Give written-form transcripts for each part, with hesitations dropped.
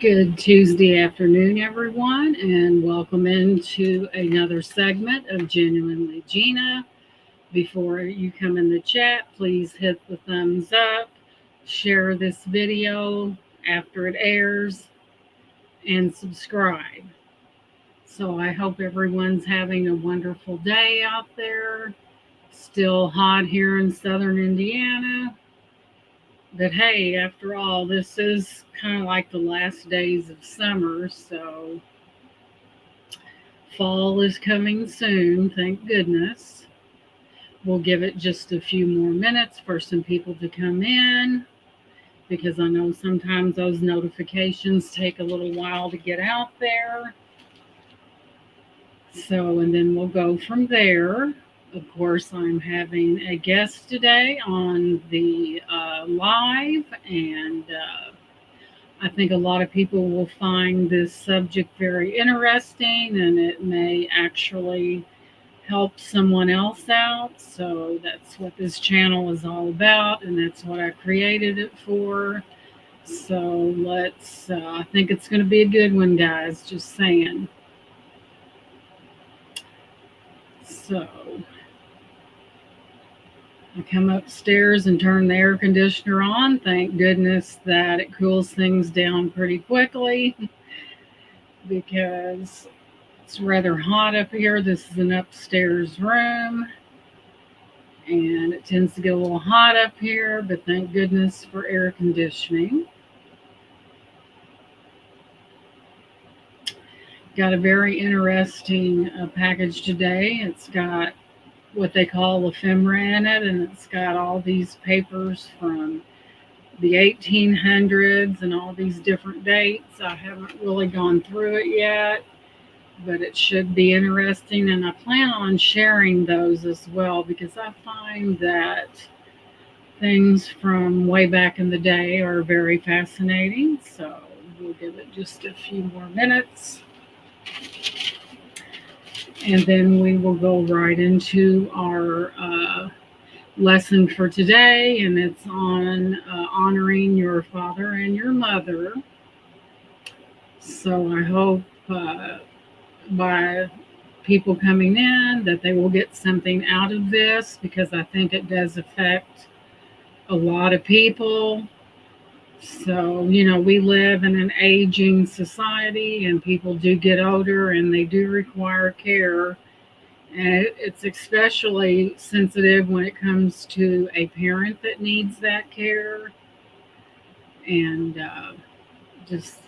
Good Tuesday afternoon, everyone, and welcome into another segment of Genuinely Gina. Before you come in the chat, please hit the thumbs up, share this video after it airs, and subscribe. So, I hope everyone's having a wonderful day out there. Still hot here in southern Indiana. But hey, after all, this is kind of like the last days of summer, so fall is coming soon, thank goodness. We'll give it just a few more minutes for some people to come in because I know sometimes those notifications take a little while to get out there. So, and then we'll go from there. Of course, I'm having a guest today on the live, and I think a lot of people will find this subject very interesting, and it may actually help someone else out. So that's what this channel is all about, and that's what I created it for. So I think it's going to be a good one, guys, just saying. So I come upstairs and turn the air conditioner on. Thank goodness that it cools things down pretty quickly because it's rather hot up here. This is an upstairs room, and it tends to get a little hot up here, but thank goodness for air conditioning. Got a very interesting package today. It's got what they call ephemera in it, and it's got all these papers from the 1800s and all these different dates. I haven't really gone through it yet, but it should be interesting, and I plan on sharing those as well because I find that things from way back in the day are very fascinating. So we'll give it just a few more minutes, and then we will go right into our lesson for today, and it's on honoring your father and your mother. So I hope by people coming in that they will get something out of this because I think it does affect a lot of people. So, we live in an aging society and people do get older and they do require care. And it's especially sensitive when it comes to a parent that needs that care. And just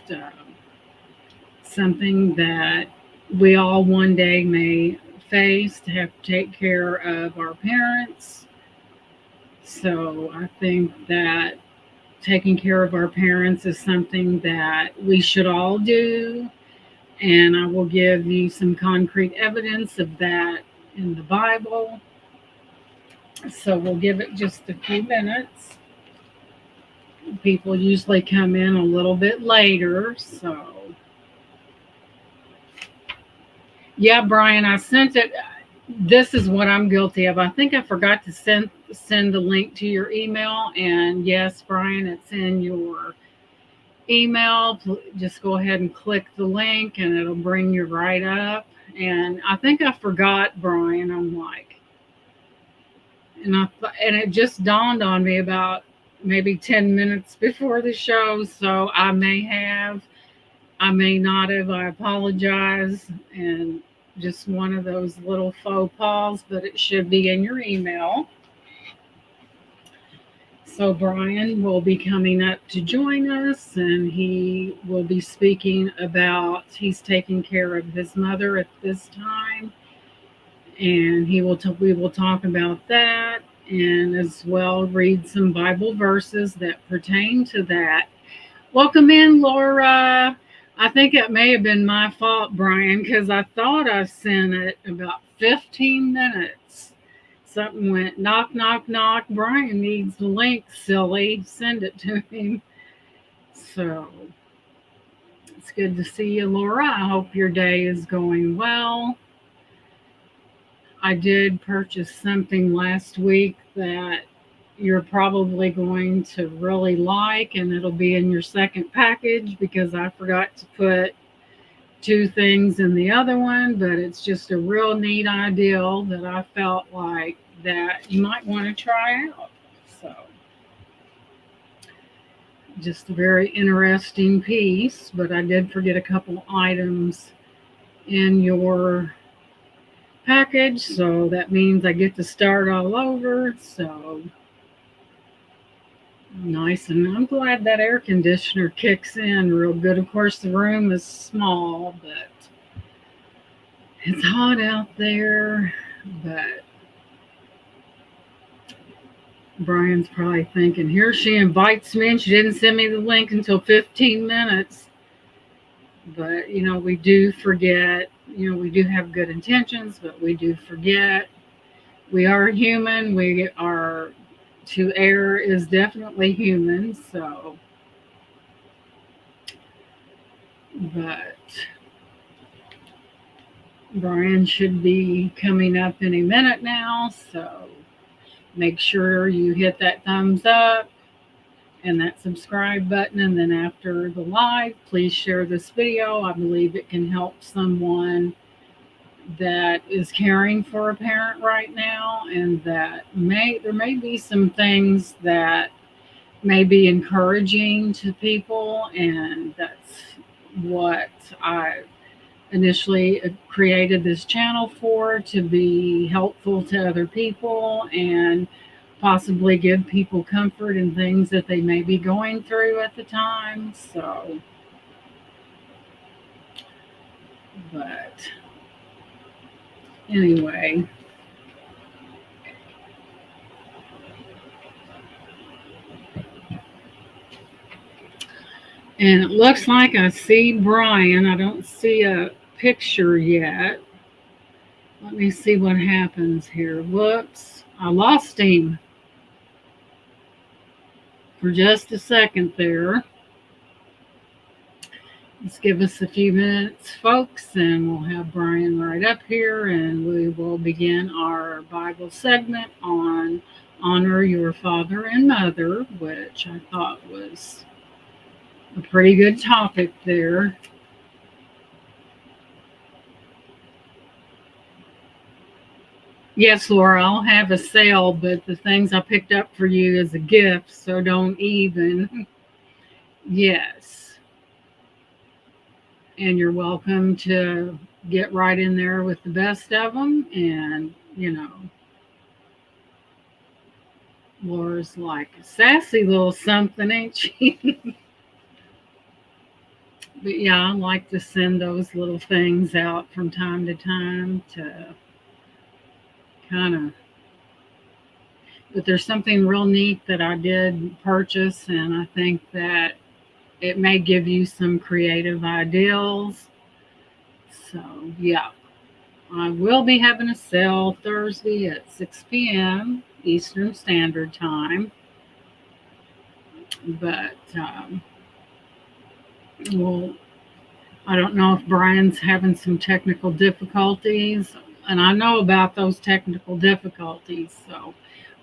something that we all one day may face to have to take care of our parents. So I think that taking care of our parents is something that we should all do. And I will give you some concrete evidence of that in the Bible. So we'll give it just a few minutes. People usually come in a little bit later. So, yeah, Bryan, I sent it. This is what I'm guilty of. I think I forgot to send the link to your email. And yes, Bryan, it's in your email. Just go ahead and click the link and it'll bring you right up. And I think I forgot, Bryan. I'm like, and it just dawned on me about maybe 10 minutes before the show. So I may not have. I apologize. And just one of those little faux pas, but it should be in your email. So Bryan will be coming up to join us, and he will be speaking about he's taking care of his mother at this time, and we will talk about that, and as well read some Bible verses that pertain to that. Welcome in, Laura. I think it may have been my fault, Bryan, because I thought I sent it about 15 minutes. Something went knock, knock, knock. Bryan needs the link, silly. Send it to him. So it's good to see you, Laura. I hope your day is going well. I did purchase something last week that you're probably going to really like, and it'll be in your second package because I forgot to put two things in the other one, but it's just a real neat ideal that I felt like that you might want to try out. So, just a very interesting piece, but I did forget a couple items in your package, so that means I get to start all over. So, nice, and I'm glad that air conditioner kicks in real good. Of course, the room is small, but it's hot out there. But Brian's probably thinking, here she invites me and she didn't send me the link until 15 minutes. But, we do forget, we do have good intentions, but we do forget. We are human. To err is definitely human. So, but Bryan should be coming up any minute now. So, make sure you hit that thumbs up and that subscribe button. And then after the live, please share this video. I believe it can help someone that is caring for a parent right now, and that there may be some things that may be encouraging to people, and that's what I initially created this channel for, to be helpful to other people and possibly give people comfort in things that they may be going through at the time. So, but anyway, and it looks like I see Bryan. I don't see a picture yet. Let me see what happens here. Whoops, I lost him for just a second there. Let's give us a few minutes, folks, and we'll have Bryan right up here, and we will begin our Bible segment on honor your father and mother, which I thought was a pretty good topic there. Yes, Laura, I'll have a sale, but the things I picked up for you is a gift, so don't even. Yes. And you're welcome to get right in there with the best of them. And, Laura's like a sassy little something, ain't she? But yeah, I like to send those little things out from time to time to kind of. But there's something real neat that I did purchase, and I think that it may give you some creative ideals. So, yeah, I will be having a sale Thursday at 6 p.m. Eastern Standard Time. But, well, I don't know if Bryan's having some technical difficulties, and I know about those technical difficulties, so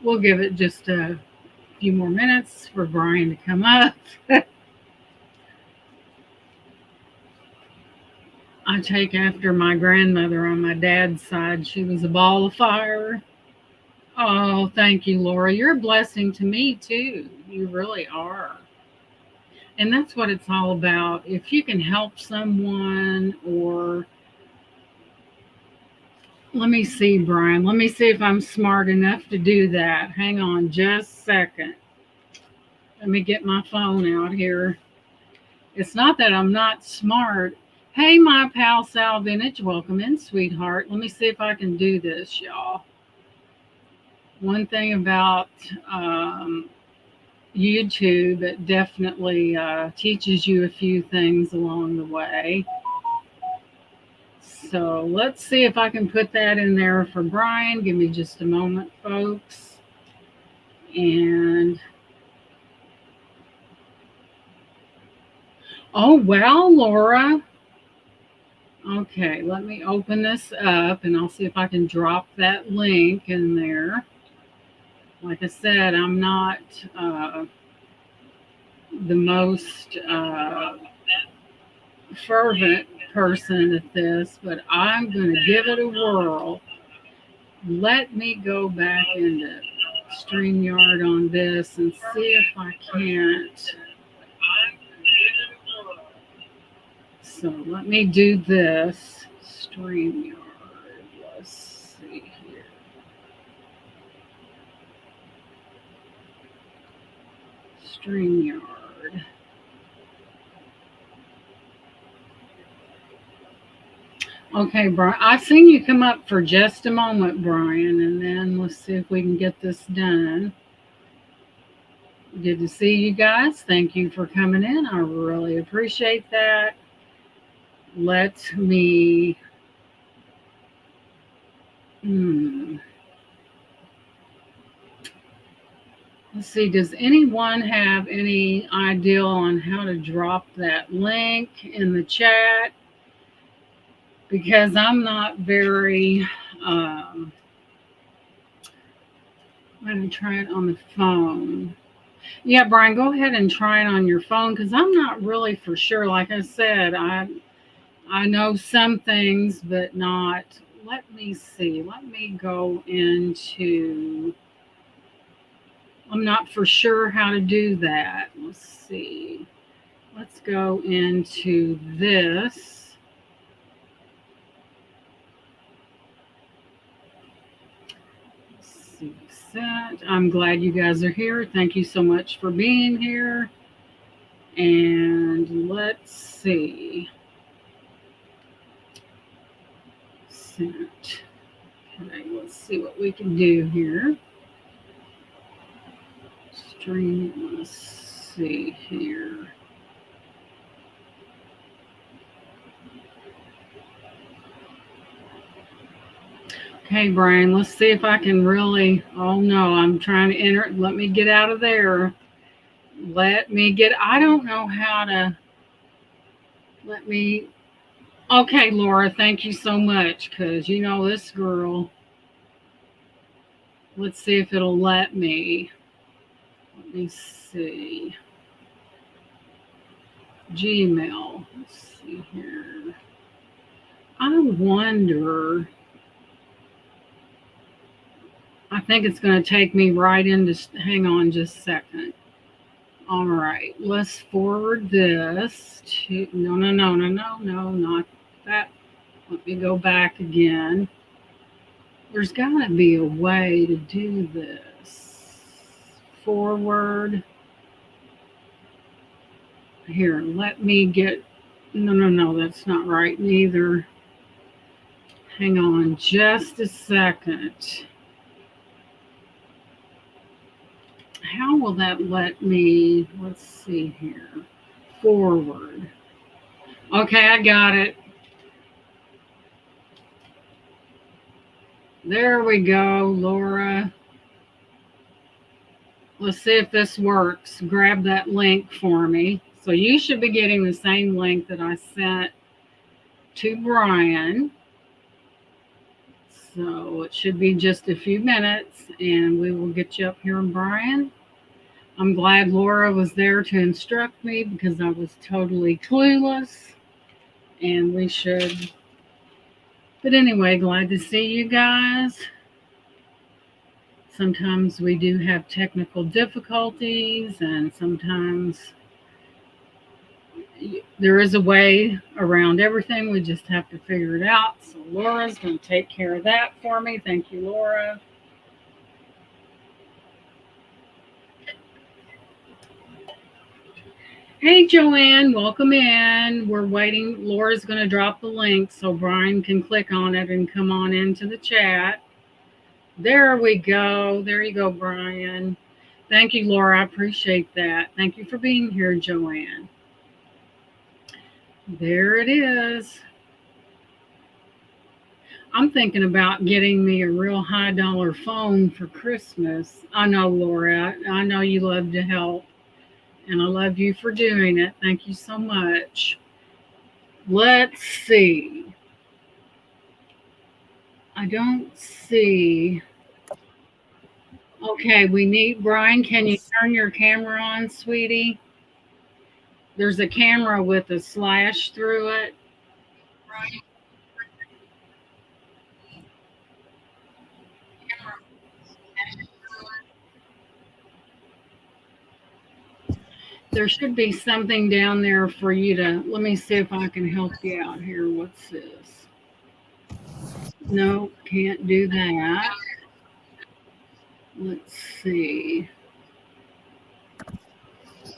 we'll give it just a few more minutes for Bryan to come up. I take after my grandmother on my dad's side. She was a ball of fire. Oh, thank you, Laura. You're a blessing to me, too. You really are. And that's what it's all about. If you can help someone, or let me see, Bryan. Let me see if I'm smart enough to do that. Hang on just a second. Let me get my phone out here. It's not that I'm not smart. Hey, my pal Sal Vintage, welcome in, sweetheart. Let me see if I can do this, y'all. One thing about YouTube, it definitely teaches you a few things along the way. So let's see if I can put that in there for Bryan. Give me just a moment, folks. And oh, wow, Laura. Okay, let me open this up and I'll see if I can drop that link in there. Like I said, I'm not the most fervent person at this, but I'm going to give it a whirl. Let me go back into StreamYard on this and see if I can't. So let me do this. StreamYard. Let's see here. StreamYard. Okay, Brian. I've seen you come up for just a moment, Brian, and then let's see if we can get this done. Good to see you guys. Thank you for coming in. I really appreciate that. Let me. Let's see. Does anyone have any idea on how to drop that link in the chat? Because I'm not very. I'm going to try it on the phone. Yeah, Brian, go ahead and try it on your phone because I'm not really for sure. Like I said, I know some things, but not. Let me see. Let me go into. I'm not for sure how to do that. Let's see. Let's go into this. Let's see. Set. I'm glad you guys are here. Thank you so much for being here. And let's see. Sent. Okay, let's see what we can do here. Stream. Let's see here. Okay, Brian, let's see if I can really. Oh no, I'm trying to enter. Let me get out of there. Let me get. I don't know how to. Let me. Okay, Laura, thank you so much because you know this girl. Let's see if it'll let me. Let me see. Gmail. Let's see here. I wonder. I think it's going to take me right into. Hang on just a second. All right, let's forward this to. No, no, no, no, no, no, not that. Let me go back again. There's got to be a way to do this. Forward. Here, let me get. No, no, no, that's not right neither. Hang on just a second. How will that let me? Let's see here. Forward. Okay, I got it. There we go, Laura. Let's see if this works. Grab that link for me. So you should be getting the same link that I sent to Bryan. So it should be just a few minutes and we will get you up here, Bryan. I'm glad Laura was there to instruct me because I was totally clueless. And we should. But anyway, glad to see you guys. Sometimes we do have technical difficulties, and sometimes there is a way around everything. We just have to figure it out. So Laura's going to take care of that for me. Thank you, Laura. Hey, Joanne, welcome in. We're waiting. Laura's going to drop the link so Bryan can click on it and come on into the chat. There we go. There you go, Bryan. Thank you, Laura. I appreciate that. Thank you for being here, Joanne. There it is. I'm thinking about getting me a real high dollar phone for Christmas. I know, Laura. I know you love to help, and I love you for doing it. Thank you so much. Let's see. I don't see. Okay, we need Brian. Can you turn your camera on, sweetie? There's a camera with a slash through it. There should be something down there for you to. Let me see if I can help you out here. What's this? No, can't do that. Let's see.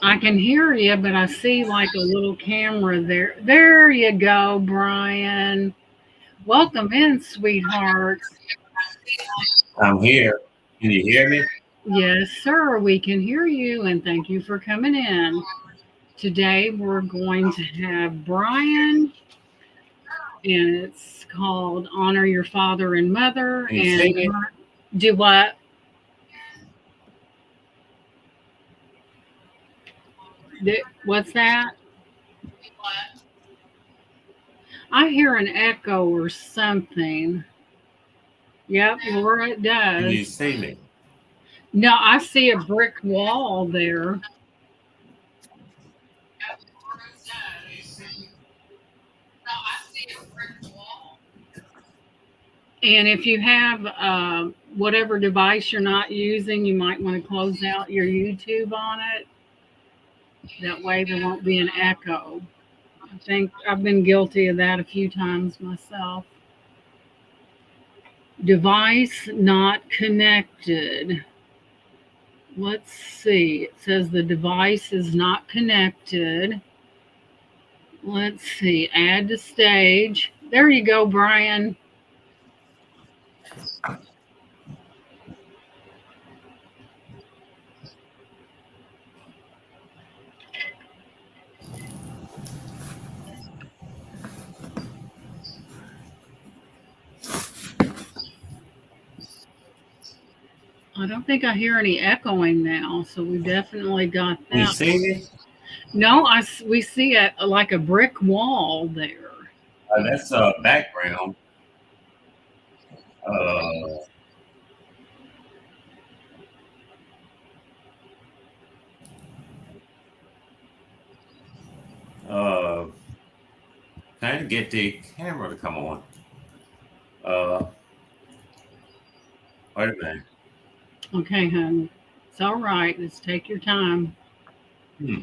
I can hear you, but I see like a little camera there. There you go, Brian. Welcome in, sweetheart. I'm here. Can you hear me? Yes, sir, we can hear you, and thank you for coming in. Today we're going to have Brian, and it's called Honor Your Father and Mother. Can you see And me? do what? What's that? I hear an echo or something. Yep, Laura, it Can you does. see me? No, I see a brick wall there. And if you have whatever device you're not using, you might want to close out your YouTube on it. That way there won't be an echo. I think I've been guilty of that a few times myself. Device not connected. Let's see. It says the device is not connected. Let's see. Add to stage. There you go, Brian. I don't think I hear any echoing now, so we definitely got Can you that. see me? No, we see it like a brick wall there. That's background. Uh, uh, Trying to get the camera to come on. Uh, Wait a minute. Okay, hon. It's all right. Let's take your time. Hmm.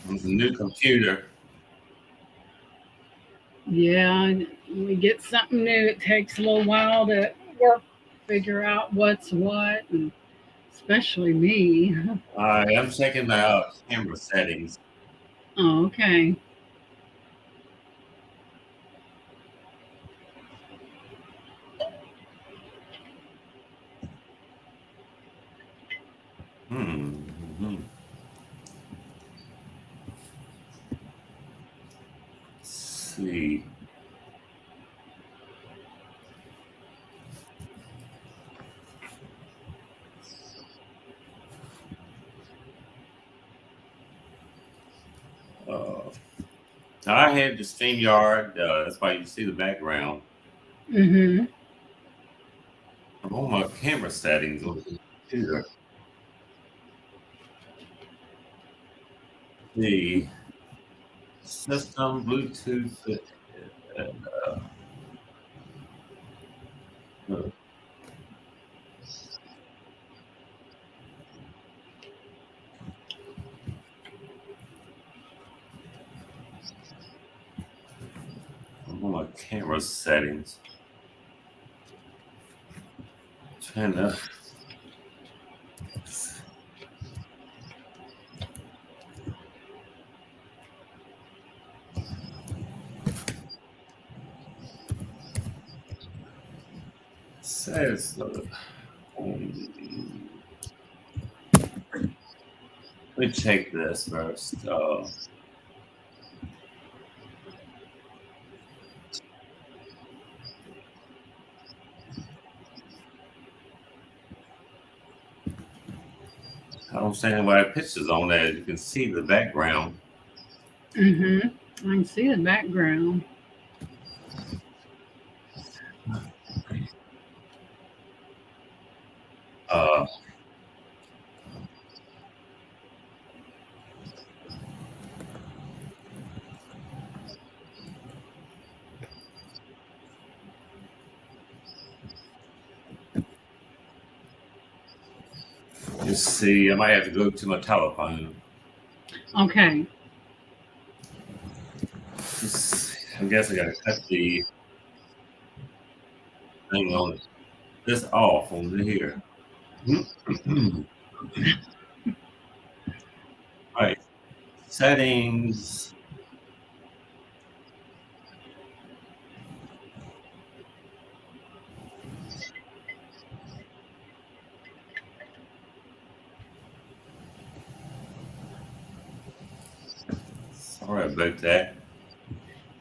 It's a new computer. Yeah, when we get something new, it takes a little while to work, figure out what's what, and especially me. I'm checking the camera settings. Oh, okay. Hmm. Hmm. Let's see. Uh, I have the StreamYard. That's why you see the background. Mm-hmm. I'm on my camera settings on the computer. The system Bluetooth. Uh, uh, I'm on my camera settings. Trying to. Says let me check this first. I don't understand why the pictures on there. You can see the background. Mm-hmm. I can see the background. Uh, let's see. I might have to go to my telephone. Okay. I guess I got to cut the thing on this off over here. All right. Settings. Sorry about that.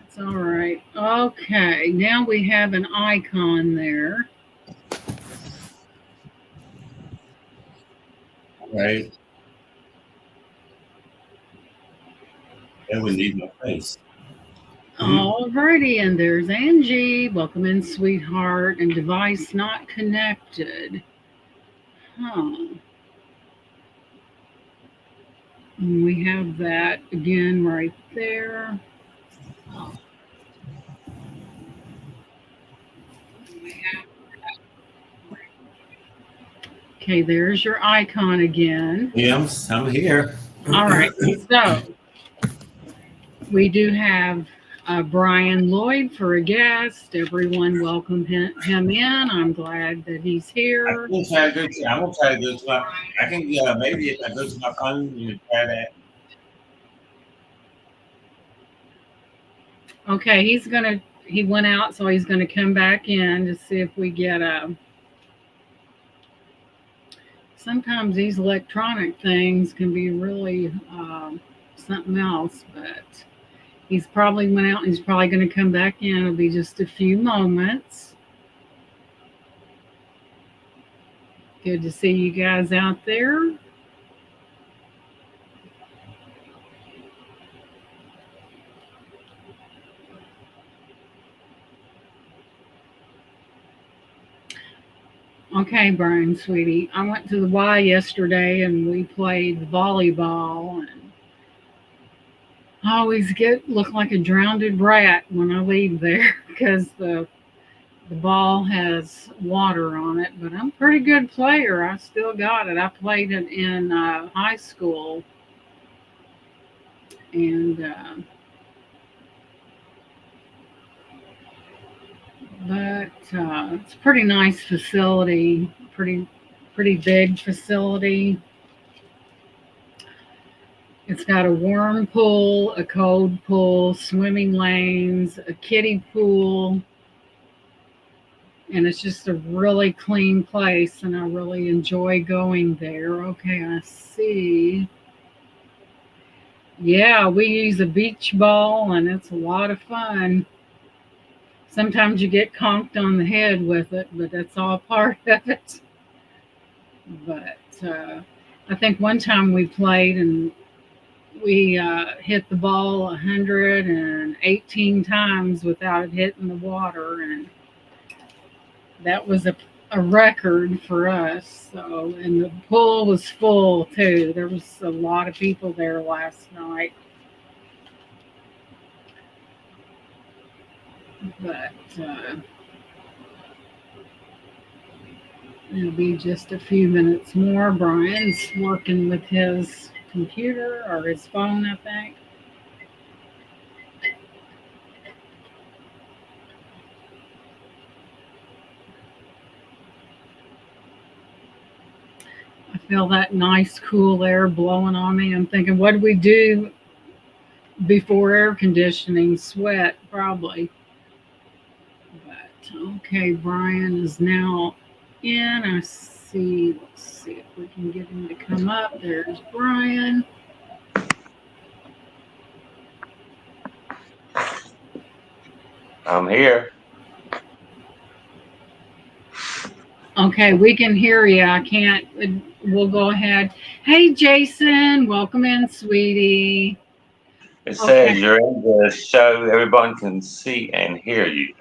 It's all right. Okay. Now we have an icon there. All right. That would need my face. All righty. And there's Angie. Welcome in, sweetheart. And device not connected. Huh. And we have that again right there. Okay, there's your icon again. Yeah, I'm here. All right, so we do have Bryan Lloyd for a guest. Everyone welcome him in. I'm glad that he's here. I'm gonna try to go to my. I can maybe if I go to my phone, you can try that. Okay, he went out, so he's gonna come back in to see if we get a. Sometimes these electronic things can be really something else, but he's probably went out and he's probably going to come back in. It'll be just a few moments. Good to see you guys out there. Okay, Bryan, sweetie. I went to the Y yesterday and we played volleyball, and I always look like a drowned rat when I leave there because the ball has water on it. But I'm a pretty good player. I still got it. I played it in high school, and but it's a pretty nice facility. Pretty big facility. It's got a warm pool, a cold pool, swimming lanes, a kiddie pool, and it's just a really clean place, and I really enjoy going there. Okay, I see. Yeah, we use a beach ball, and it's a lot of fun. Sometimes you get conked on the head with it, but that's all part of it. But I think one time we played and we hit the ball 118 times without it hitting the water, and that was a record for us. So, and the pool was full too. There was a lot of people there last night. But it'll be just a few minutes more. Bryan's working with his computer or his phone, I think. I feel that nice cool air blowing on me. I'm thinking, what do we do before air conditioning? Sweat, probably. But okay, Bryan is now in. I see. Let's see if we can get him to come up. There's Bryan. I'm here. Okay, we can hear you. I can't. We'll go ahead. Hey, Jason, welcome in, sweetie. It says you're in the show. Everyone can see and hear you.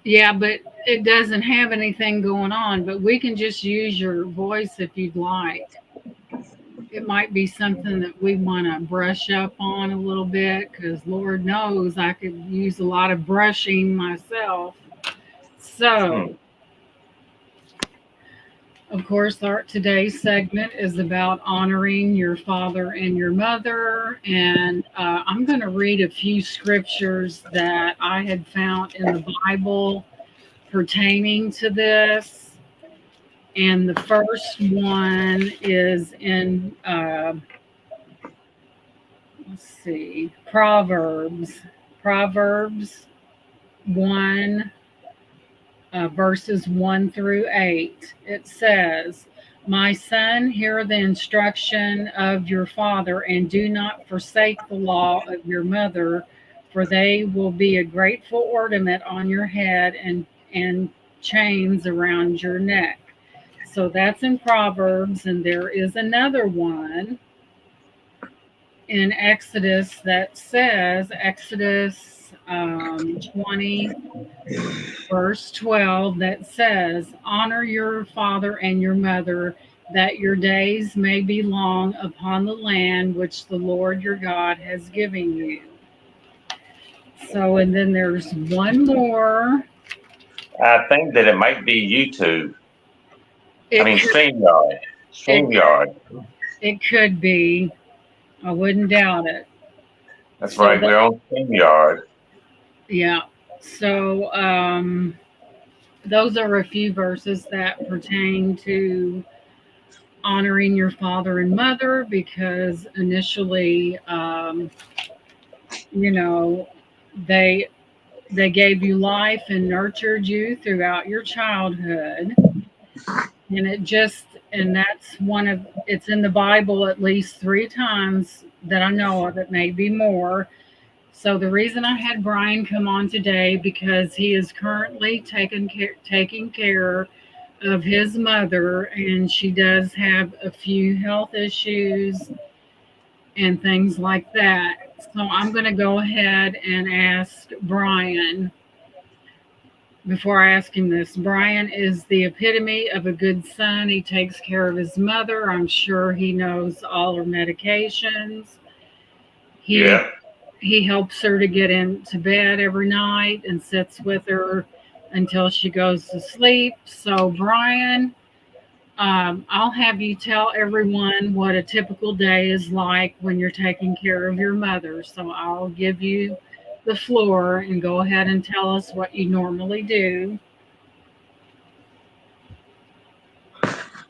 Yeah, but it doesn't have anything going on. But we can just use your voice if you'd like. It might be something that we want to brush up on a little bit because Lord knows I could use a lot of brushing myself. Hmm. So, of course, our today's segment is about honoring your father and your mother. And I'm going to read a few scriptures that I had found in the Bible pertaining to this. And the first one is in, let's see, Proverbs 1, verses 1 through 8. It says, "My son, hear the instruction of your father, and do not forsake the law of your mother, for they will be a grateful ornament on your head and chains around your neck." So that's in Proverbs, and there is another one in Exodus that says, Exodus 20, verse 12, that says, "Honor your father and your mother, that your days may be long upon the land which the Lord your God has given you." So, and then there's one more. I think that it might be YouTube. I It mean, could, StreamYard. it, StreamYard. it could be. I wouldn't doubt it. That's So right. that, We're on StreamYard. yeah. So, those are a few verses that pertain to honoring your father and mother because initially, you know, they they gave you life and nurtured you throughout your childhood, and that's one of it's in the Bible at least 3 times that I know of. It may be more. So the reason I had Bryan come on today because he is currently taking care of his mother, and she does have a few health issues and things like that. So I'm going to go ahead and ask Bryan. Before I ask him this, Bryan is the epitome of a good son. He takes care of his mother. I'm sure he knows all her medications. He Yeah. he helps her to get into bed every night and sits with her until she goes to sleep. So Bryan, I'll have you tell everyone what a typical day is like when you're taking care of your mother. So I'll give you the floor and go ahead and tell us what you normally do.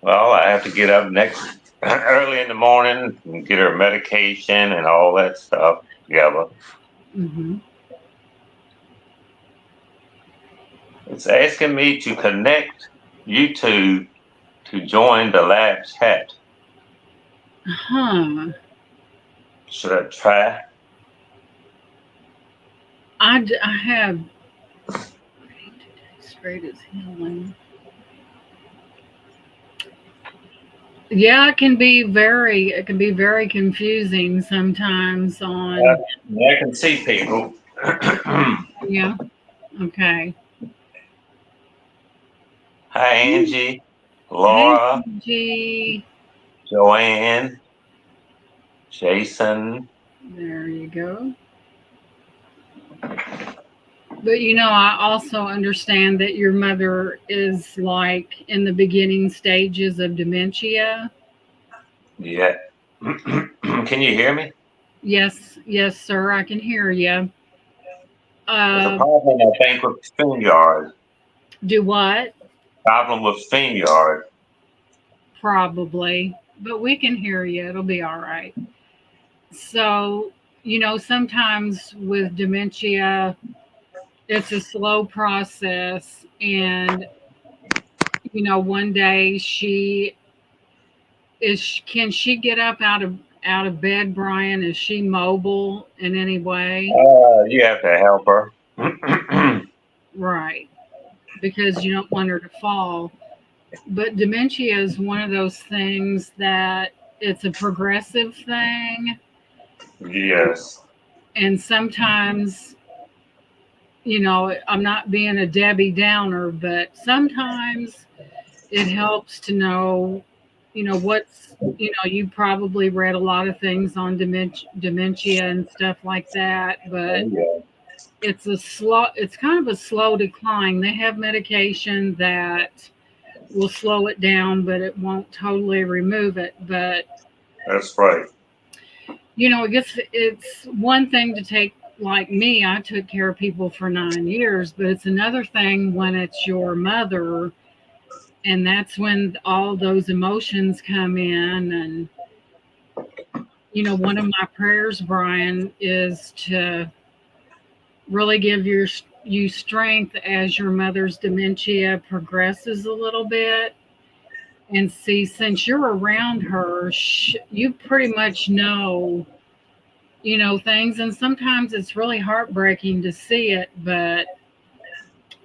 Well, I have to get up next early in the morning and get her medication and all that stuff together. Hmm. It's asking me to connect YouTube to join the lab chat. Huh. Should I try? I have straight as healing. Yeah, it can be very confusing sometimes on, I can see people. yeah, okay. Hi, Angie, Hey, Laura, G. Joanne, Jason. There you go. But I also understand that your mother is like in the beginning stages of dementia. Yeah. Can you hear me? Yes, yes, sir, I can hear you. There's a Uh, problem, I think, with StreamYard. do what? Problem with StreamYard. Probably, but we can hear you. It'll be all right. So, sometimes with dementia, it's a slow process. And, one day can she get up out of bed, Bryan? Is she mobile in any way? You have to help her. Right. Because you don't want her to fall. But dementia is one of those things that it's a progressive thing. Yes. And sometimes I'm not being a Debbie Downer, but sometimes it helps to know, you probably read a lot of things on dementia and stuff like that, but Oh, yeah. it's kind of a slow decline. They have medication that will slow it down, but it won't totally remove it. But That's right. it's one thing to take, like me, I took care of people for 9 years, but it's another thing when it's your mother, and that's when all those emotions come in. And one of my prayers, Bryan, is to really give you strength as your mother's dementia progresses a little bit. And see, since you're around her, you pretty much know things. And sometimes it's really heartbreaking to see it, but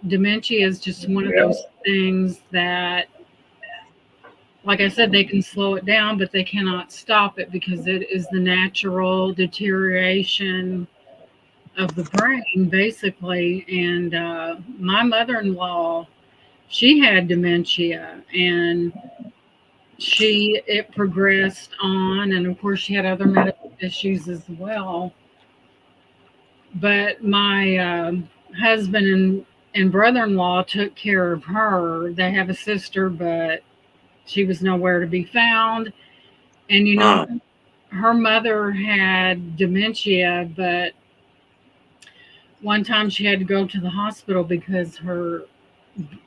dementia is just one of Yeah, those things that, like I said, they can slow it down, but they cannot stop it because it is the natural deterioration of the brain, basically. And my mother in law, she had dementia, and it progressed on. And of course, she had other medical issues as well. But my husband and brother-in-law took care of her. They have a sister, but she was nowhere to be found. And uh, her mother had dementia, but one time she had to go to the hospital because her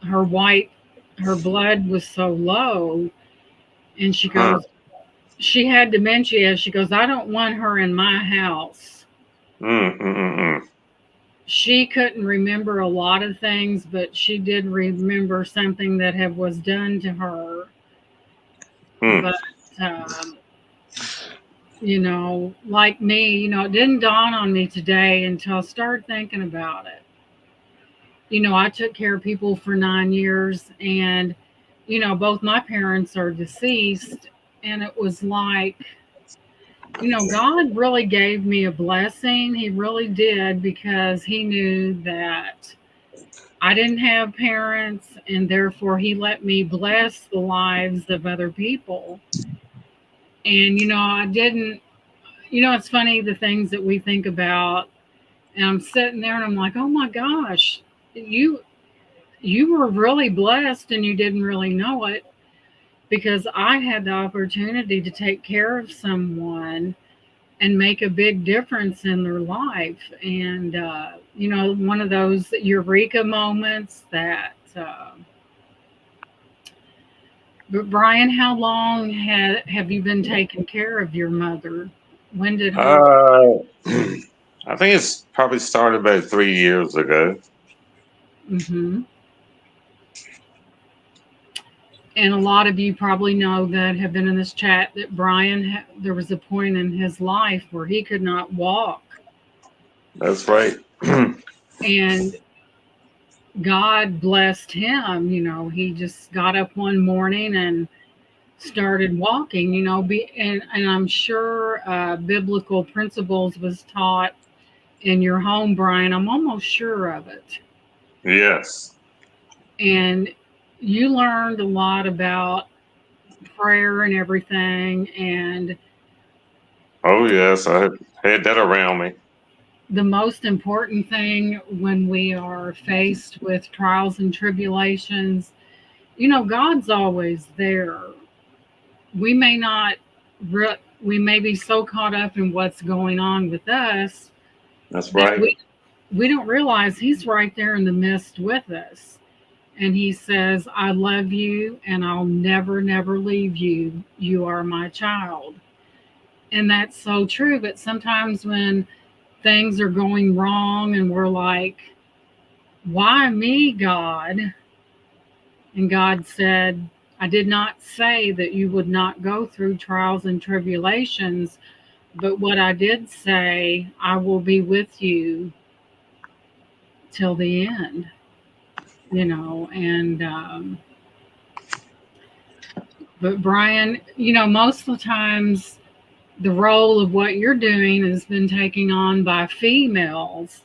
white her blood was so low. And she uh, goes, she had dementia. She goes, I don't want her in my house. mm, mm, mm, mm, She couldn't remember a lot of things, but she did remember something that was done to her. mm. But like me, it didn't dawn on me today until I started thinking about it. I took care of people for 9 years, and both my parents are deceased. And it was like, God really gave me a blessing. He really did, because He knew that I didn't have parents, and therefore He let me bless the lives of other people. And, I didn't, it's funny the things that we think about. And I'm sitting there and I'm like, oh my gosh, you you were really blessed and you didn't really know it, because I had the opportunity to take care of someone and make a big difference in their life. And, one of those eureka moments that, but Bryan, how long have you been taking care of your mother? When did her? Uh, I think it's probably started about 3 years ago. Hmm. And a lot of you probably know that have been in this chat that Bryan, there was a point in his life where he could not walk. That's right. And God blessed him. He just got up one morning and started walking. And I'm sure biblical principles was taught in your home, Bryan. I'm almost sure of it. Yes. And you learned a lot about prayer and everything. And Oh, yes. I had that around me. the most important thing when we are faced with trials and tribulations, God's always there. We may not, we may be so caught up in what's going on with us That's that right. we don't realize He's right there in the midst with us. And He says, I love you and I'll never, never leave you. You are my child. And that's so true. But sometimes when things are going wrong and we're like, why me, God? And God said, I did not say that you would not go through trials and tribulations, but what I did say, I will be with you till the end, and but Bryan, most of the times the role of what you're doing has been taken on by females.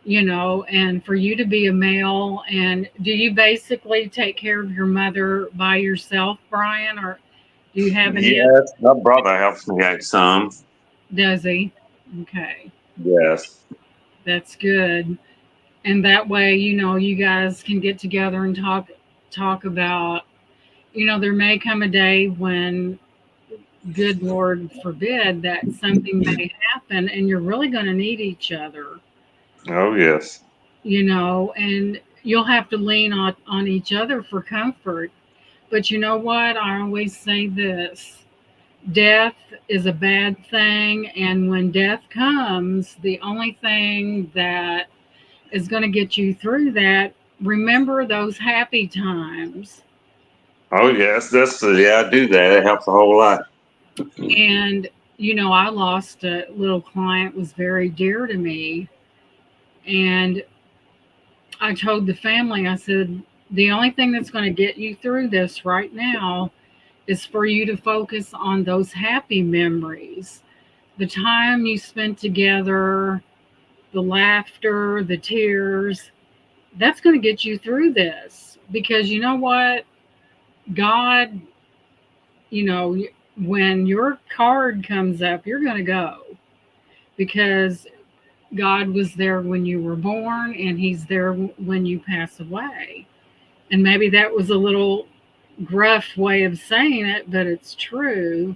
and for you to be a male. And do you basically take care of your mother by yourself, Bryan, or do you have any other? Yes, my brother helps me out some. Does he? Okay, Yes. that's good. And that way, you guys can get together and talk about, there may come a day when, good Lord forbid, that something may happen and you're really going to need each other, Oh, yes. and you'll have to lean on each other for comfort. But you know what? I always say this: death is a bad thing. And when death comes, the only thing that is going to get you through that, remember those happy times. Oh, yes. Yeah, I do that. It helps a whole lot. And, I lost a little client, was very dear to me. And I told the family, I said, the only thing that's going to get you through this right now is for you to focus on those happy memories, the time you spent together, the laughter, the tears. That's going to get you through this, because you know what? God, you know, when your card comes up, you're going to go, because God was there when you were born and He's there when you pass away. And maybe that was a little gruff way of saying it, but it's true.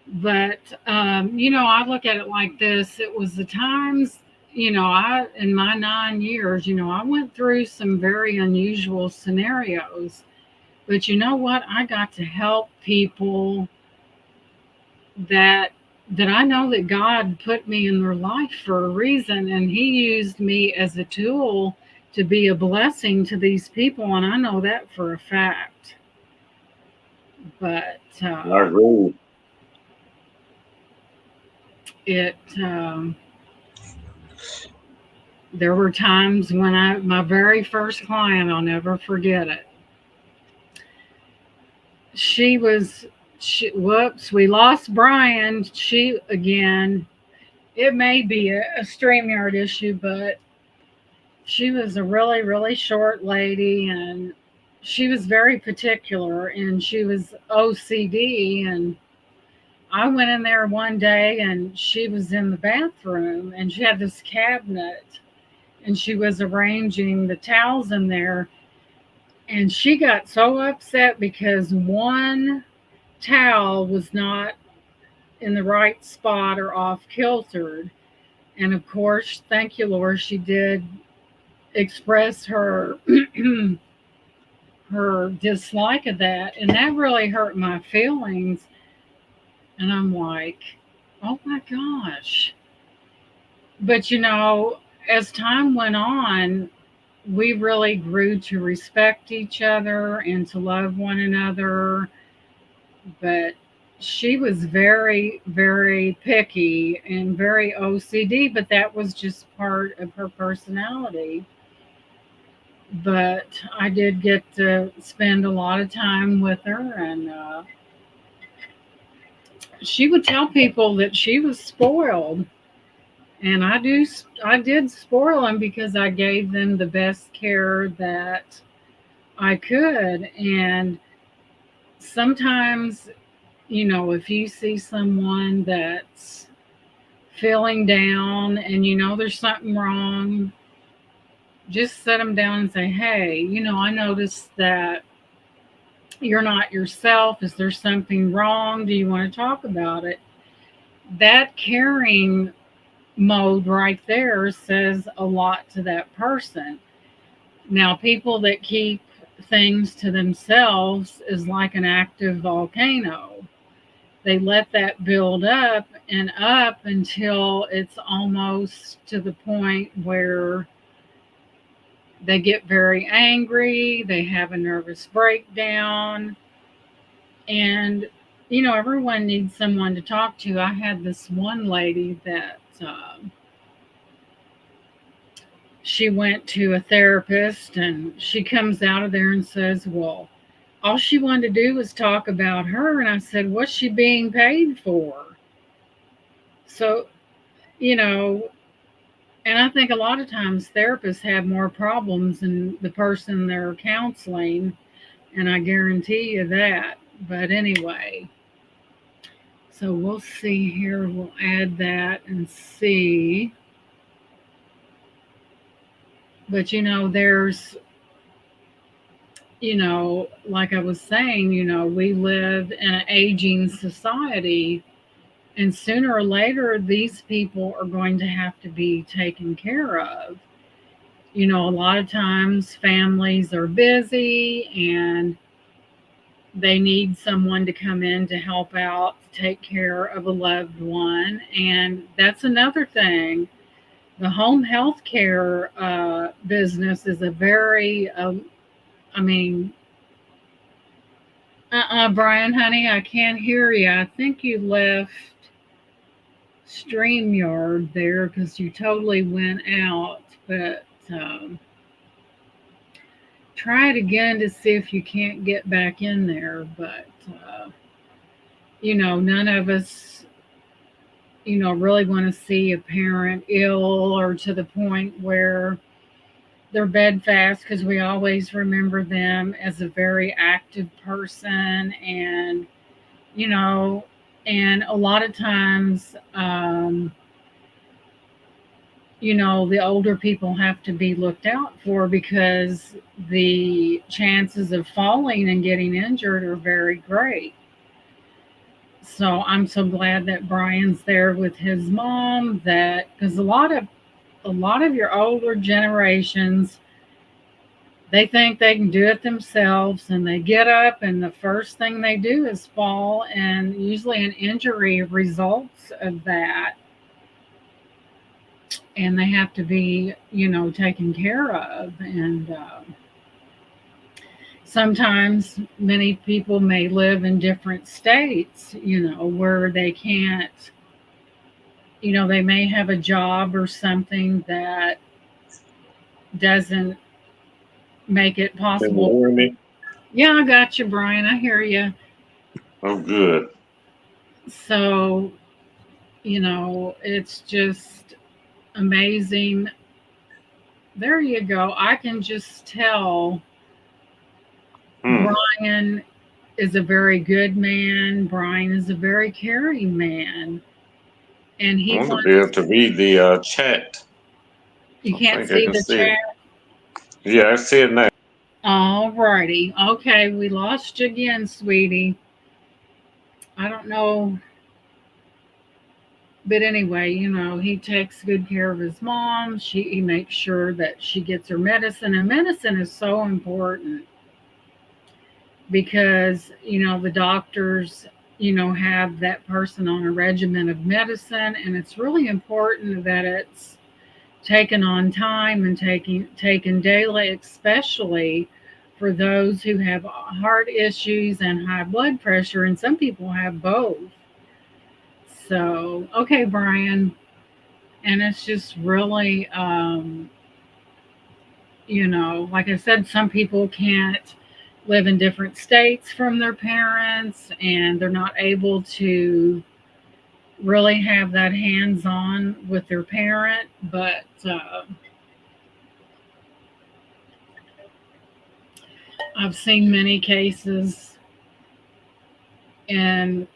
But, I look at it like this: it was the times, in my 9 years, I went through some very unusual scenarios. But you know what? I got to help people that I know that God put me in their life for a reason, and He used me as a tool to be a blessing to these people, and I know that for a fact. But I agree. it there were times when my very first client, I'll never forget it. She was, whoops, we lost Bryan. She again. It may be a StreamYard issue, but she was a really, really short lady, and she was very particular, and she was OCD. And I went in there one day, and she was in the bathroom, and she had this cabinet, and she was arranging the towels in there. And she got so upset because one towel was not in the right spot or off kiltered. And of course, thank you, Lord, she did express her her dislike of that, and that really hurt my feelings. And I'm like, oh my gosh. But as time went on, we really grew to respect each other and to love one another. But she was very, very picky and very OCD, but that was just part of her personality. But I did get to spend a lot of time with her, and she would tell people that she was spoiled. And I did spoil them because I gave them the best care that I could. And sometimes, if you see someone that's feeling down and there's something wrong, just set them down and say, hey, I noticed that you're not yourself. Is there something wrong? Do you want to talk about it? That caring mode right there says a lot to that person. Now, people that keep things to themselves is like an active volcano. They let that build up and up until it's almost to the point where they get very angry, they have a nervous breakdown, and everyone needs someone to talk to. I had this one lady that she went to a therapist, and she comes out of there and says, well, all she wanted to do was talk about her. And I said, what's she being paid for? So, you know, And I think a lot of times therapists have more problems than the person they're counseling, and I guarantee you that. But anyway, so we'll see here. We'll add that and see. But there's, like I was saying, we live in an aging society, and sooner or later, these people are going to have to be taken care of. A lot of times families are busy and they need someone to come in to help out, to take care of a loved one. And that's another thing. The home health care business is a very, I mean, Brian, honey, I can't hear you. I think you left StreamYard there because you totally went out. But try it again to see if you can't get back in there. But, none of us, really want to see a parent ill or to the point where they're bedfast, because we always remember them as a very active person. And, you know, and a lot of times, the older people have to be looked out for because the chances of falling and getting injured are very great. So I'm so glad that Brian's there with his mom, that because a lot of your older generations, they think they can do it themselves, and they get up and the first thing they do is fall, and usually an injury results of that, and they have to be taken care of. And sometimes many people may live in different states, where they can't, they may have a job or something that doesn't make it Can you possible. hear me? Yeah, I got you, Brian. I hear you. Oh, good. So, it's just amazing. There you go. I can just tell Hmm. Brian is a very good man. Brian is a very caring man. And I he want to be able wants, to read the chat. you I can't think I see can the see it. chat. Yeah, I see it now. All righty. Okay, we lost you again, sweetie. I don't know. But anyway, he takes good care of his mom. He makes sure that she gets her medicine. And medicine is so important because, the doctors, have that person on a regimen of medicine. And it's really important that it's taken on time and taken daily, especially for those who have heart issues and high blood pressure. And some people have both. So, okay, Brian. And it's just really, like I said, some people can't live in different states from their parents, and they're not able to really have that hands on with their parent. But I've seen many cases in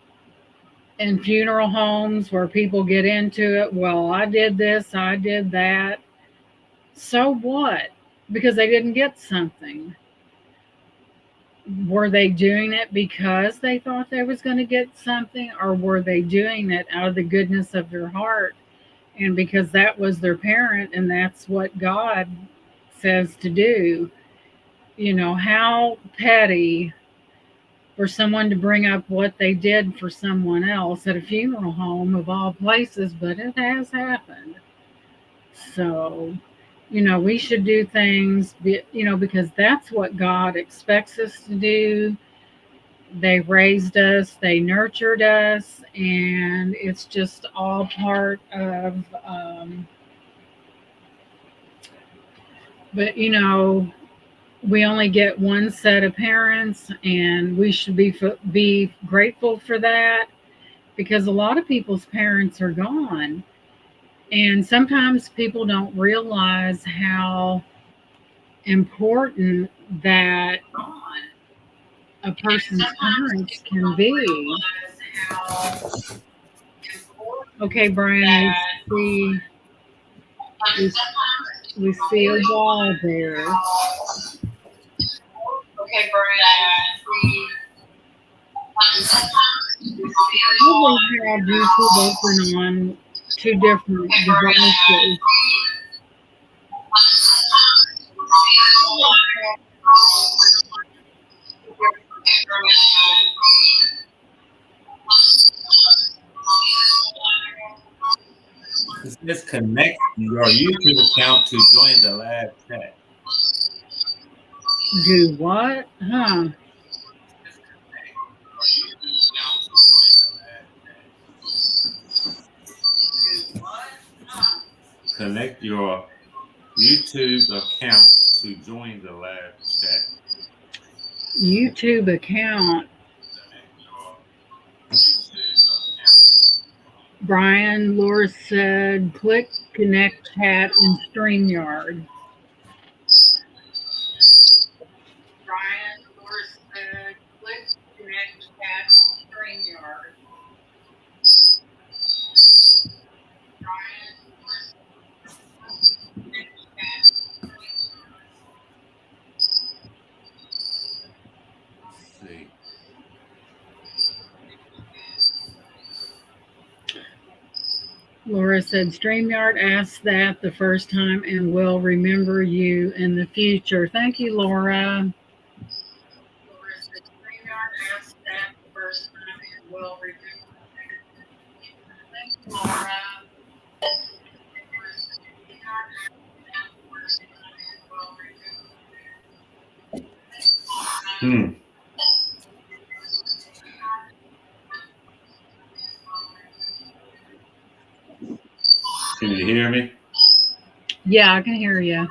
funeral homes where people get into it. Well, I did this, I did that. So what? Because they didn't get something. Were they doing it because they thought they was going to get something, or were they doing it out of the goodness of their heart and because that was their parent and that's what God says to do? How petty for someone to bring up what they did for someone else at a funeral home of all places, but it has happened. So, we should do things, because that's what God expects us to do. They raised us, they nurtured us, and it's just all part of. But we only get one set of parents, and we should be grateful for that because a lot of people's parents are gone. And sometimes people don't realize how important that a person's parents can be. Okay, Brian, see we, we see a wall there. Probably have YouTube open on two different devices. It says connect your YouTube account to join the live chat. Do what? Huh? Connect your YouTube account to join the live chat. YouTube account. Brian, Laura said, click connect chat in StreamYard. Brian, Laura said, click connect chat in StreamYard. Let's see. Laura said, StreamYard asked that the first time and will remember you in the future. Thank you, Laura. Laura said, StreamYard asked that the first time and will remember you. Thank you, Laura. Hmm. Can you hear me? Yeah, I can hear you.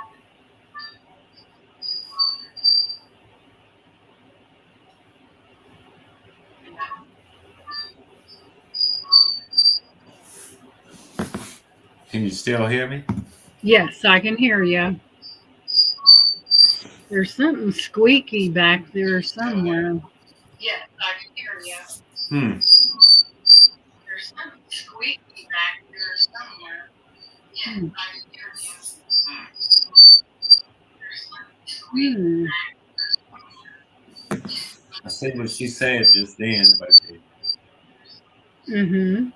Can you still hear me? Yes, I can hear you. There's something squeaky back there somewhere. Yes, I can hear you. Hmm. There's something squeaky back there somewhere. Yes, I can hear you. I see what she said just then, but Mm-hmm.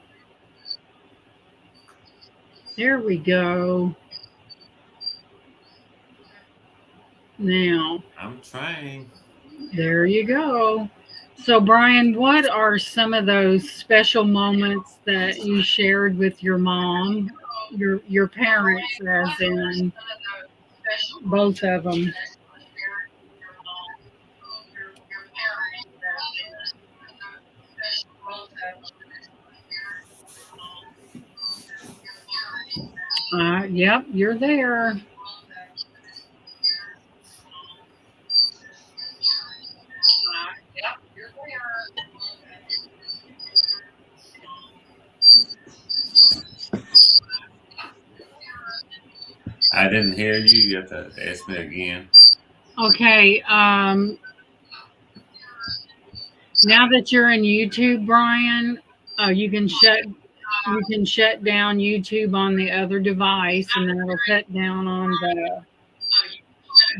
There we go. Now, I'm trying. there you go. So, Brian, what are some of those special moments that you shared with your mom, your parents, as in both of them? Yep, you're there. I didn't hear you. You have to ask me again. Okay. Now that you're in YouTube, Brian, you can shut down YouTube on the other device, and that'll cut down on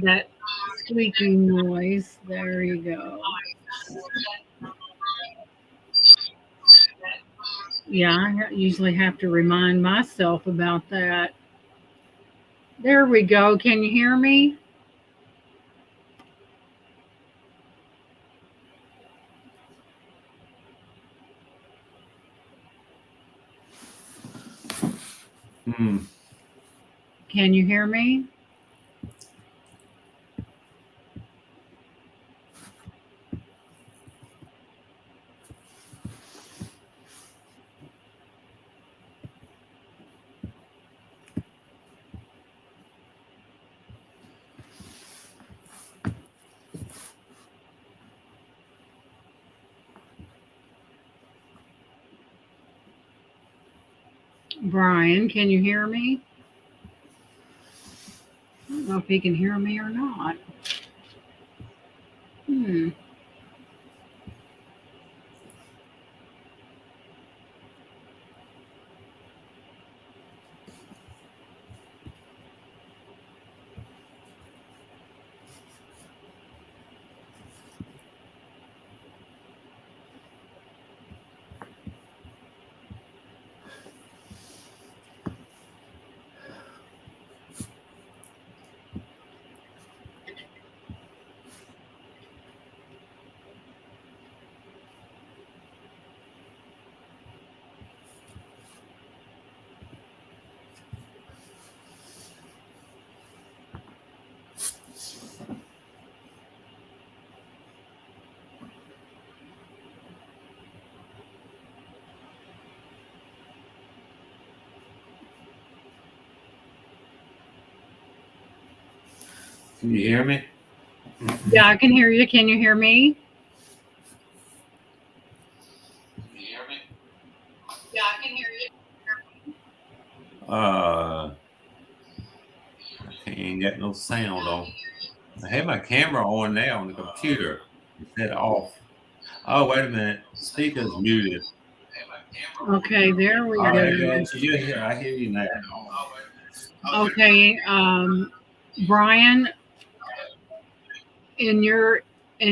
that squeaking noise. There you go. Yeah, I usually have to remind myself about that. There we go. Can you hear me? Hmm. Can you hear me? Bryan, can you hear me? I don't know if he can hear me or not. Hmm. Can you hear me? Yeah, I can hear you. Can you hear me? Uh, I can't get no sound on. I have my camera on now on the computer. It's set off. Oh, wait a minute. Speaker's muted. Okay, there we All go. right, I got you. You're here. I hear you now. Okay, Bryan, in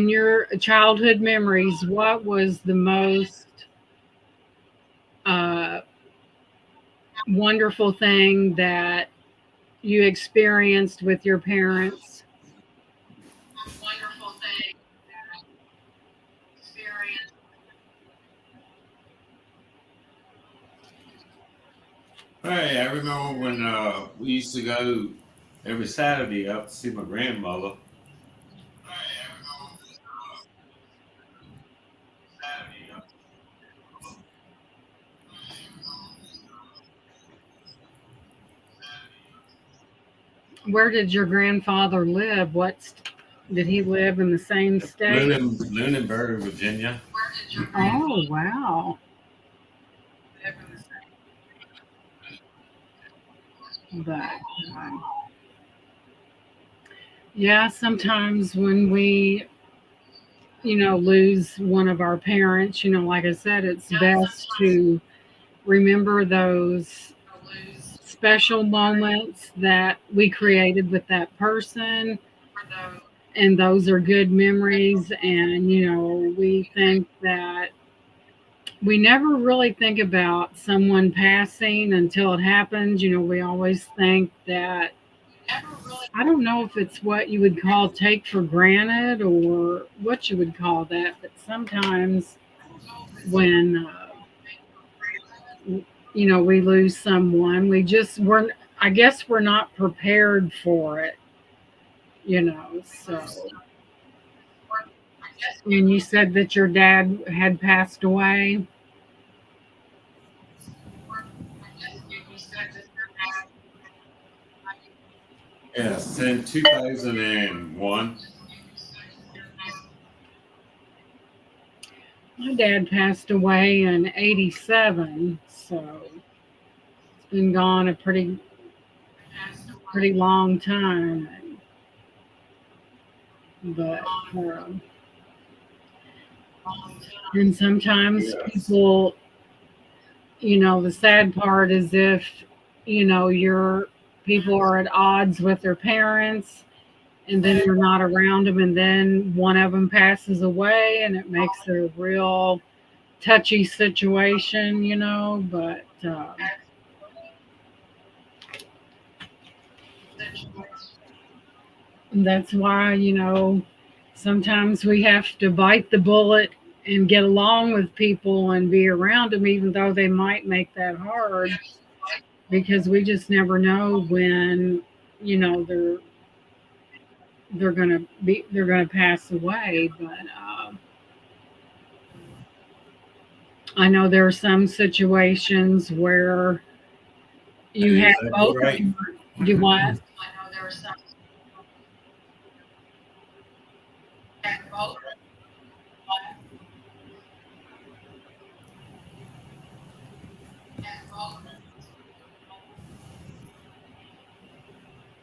your childhood memories, what was the most uh, wonderful thing that you experienced with your parents? Hey, I remember when we used to go every Saturday up to see my grandmother. Where did your grandfather live? Did he live in the same state? Lunenburg, Virginia. Oh, wow. But um, yeah, sometimes when we, lose one of our parents, like I said, it's best to remember those special moments that we created with that person. And those are good memories. And, we think that we never really think about someone passing until it happens. We always think that, I don't know if it's what you would call take for granted or what you would call that, but sometimes when we lose someone, we're I guess we're not prepared for it, So when you said that your dad had passed away, Yes, in 2001. my dad passed away in '87, so it's been gone a pretty long time. But and sometimes Yes. people, the sad part is if your people are at odds with their parents, and then you're not around them, and then one of them passes away, and it makes it a real touchy situation, But that's why, sometimes we have to bite the bullet and get along with people and be around them, even though they might make that hard, because we just never know when, they're gonna pass away. But I know there are some situations where you Hey, have is that both all of right? your do what?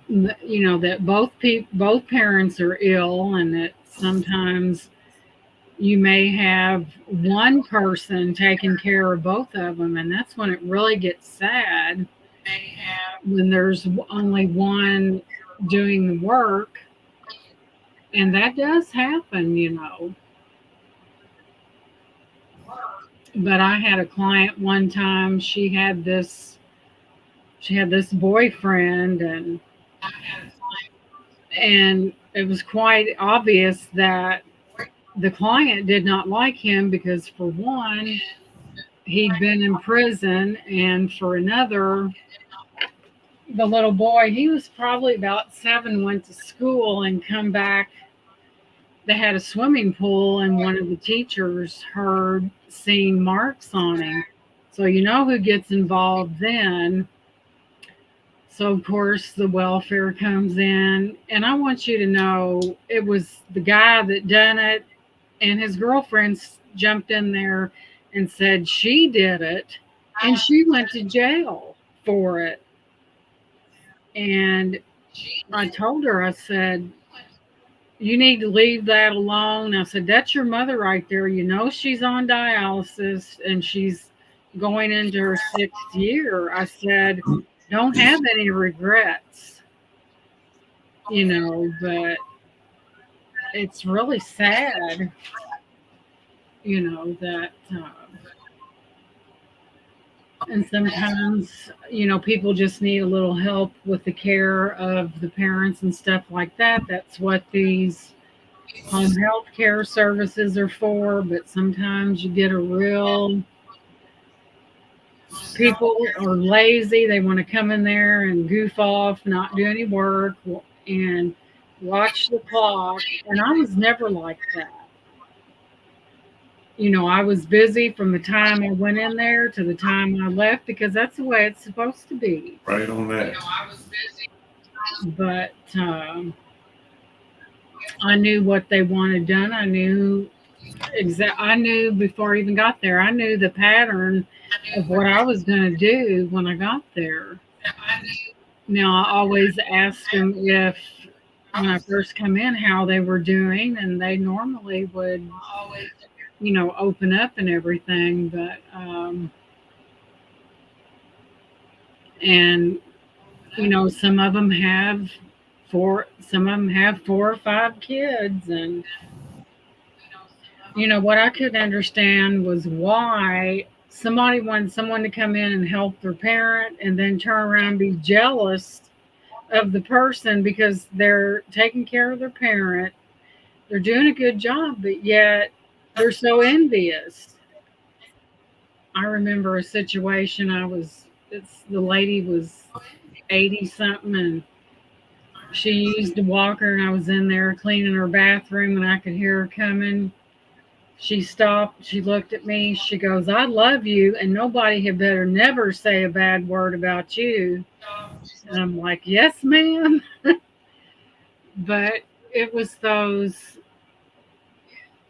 that both parents are ill, and that sometimes you may have one person taking care of both of them, and that's when it really gets sad, when there's only one doing the work. And that does happen. But I had a client one time. She had this boyfriend, and it was quite obvious that the client did not like him because, for one, he'd been in prison, and for another, the little boy, he was probably about 7, went to school and come back. They had a swimming pool, and one of the teachers heard seeing marks on him. So you know who gets involved then. So of course the welfare comes in, and I want you to know it was the guy that done it, and his girlfriend jumped in there and said she did it, and she went to jail for it. And I told her, I said, you need to leave that alone. I said, that's your mother right there. You know she's on dialysis and she's going into her 6th year. I said, don't have any regrets, but it's really sad, that. And sometimes, people just need a little help with the care of the parents and stuff like that. That's what these home health care services are for. But sometimes you get a real people are lazy. They want to come in there and goof off, not do any work, and watch the clock. And I was never like that. I was busy from the time I went in there to the time I left, because that's the way it's supposed to be. Right on that. But I knew what they wanted done. I knew before I even got there. I knew the pattern of what I was going to do when I got there. Now, I always asked them, if when I first come in, how they were doing, and they normally would open up and everything. But and some of them have four or five kids. And what I couldn't understand was why somebody wanted someone to come in and help their parent and then turn around and be jealous of the person because they're taking care of their parent. They're doing a good job, but yet they're so envious. I remember a situation. The lady was 80 something, and she used a walker, and I was in there cleaning her bathroom, and I could hear her coming. She stopped. She looked at me. She goes, I love you, and nobody had better never say a bad word about you. And I'm like, yes, ma'am. But it was those,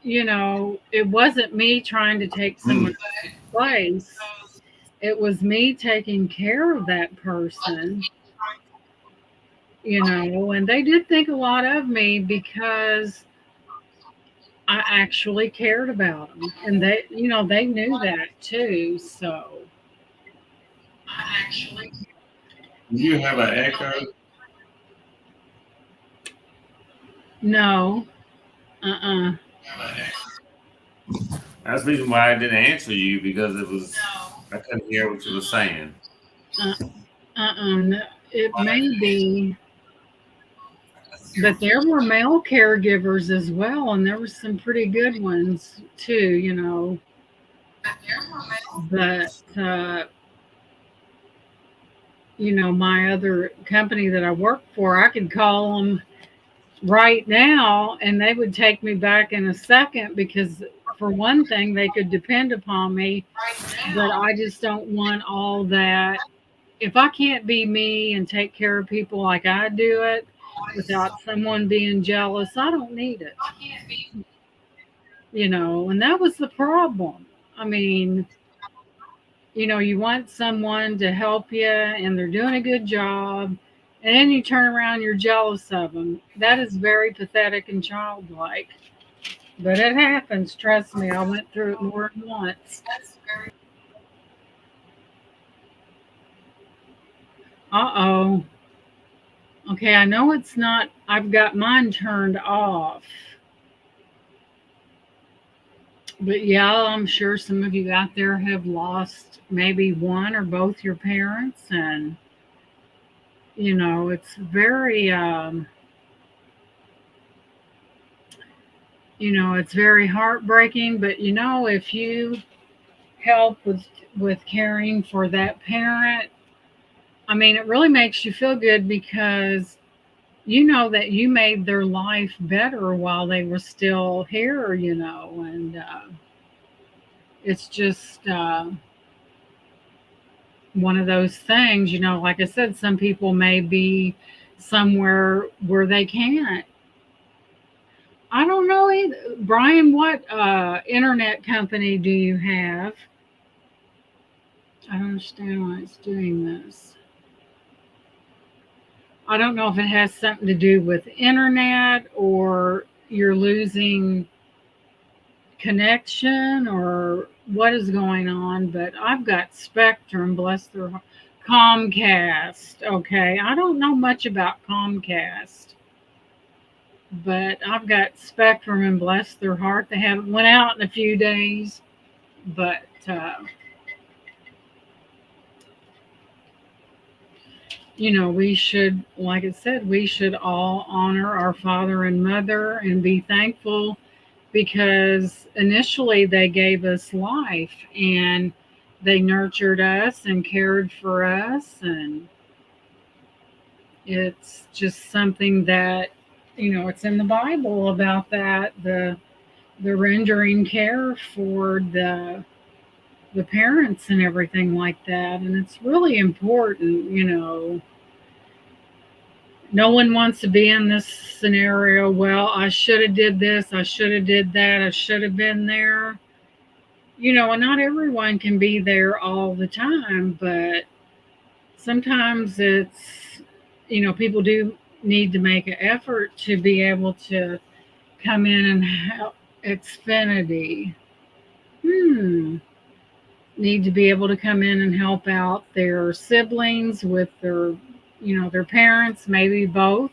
it wasn't me trying to take someone's place. It was me taking care of that person, and they did think a lot of me because I actually cared about them, and they knew that too. So, Do you have an echo? No. That's the reason why I didn't answer you, because I couldn't hear what you were saying. It may be, but there were male caregivers as well, and there were some pretty good ones too. But my other company that I worked for, I could call them right now and they would take me back in a second, because for one thing, they could depend upon me. But I just don't want all that. If I can't be me and take care of people like I do it without someone being jealous, I don't need it. And that was the problem. I mean, you want someone to help you and they're doing a good job, and then you turn around, you're jealous of them. That is very pathetic and childlike. But it happens. Trust me, I went through it more than once. Uh-oh. Okay, I know it's not. I've got mine turned off. But yeah, I'm sure some of you out there have lost maybe one or both your parents, and it's very it's very heartbreaking. But if you help with caring for that parent, I mean, it really makes you feel good because you know that you made their life better while they were still here, and it's just one of those things, like I said, some people may be somewhere where they can't. I don't know either. Bryan, what internet company do you have? I don't understand why it's doing this. I don't know if it has something to do with internet or you're losing connection or what is going on, but I've got Spectrum, bless their heart. Comcast. Okay, I don't know much about Comcast, but I've got Spectrum, and bless their heart, they haven't went out in a few days, but we should, like I said, we should all honor our father and mother and be thankful because initially they gave us life and they nurtured us and cared for us, and it's just something that it's in the Bible about that, the rendering care for the parents and everything like that, and it's really important. No one wants to be in this scenario. Well, I should have did this, I should have did that, I should have been there. And not everyone can be there all the time, but sometimes it's people do need to make an effort to be able to come in and help. Xfinity. Need to be able to come in and help out their siblings with their parents, maybe both,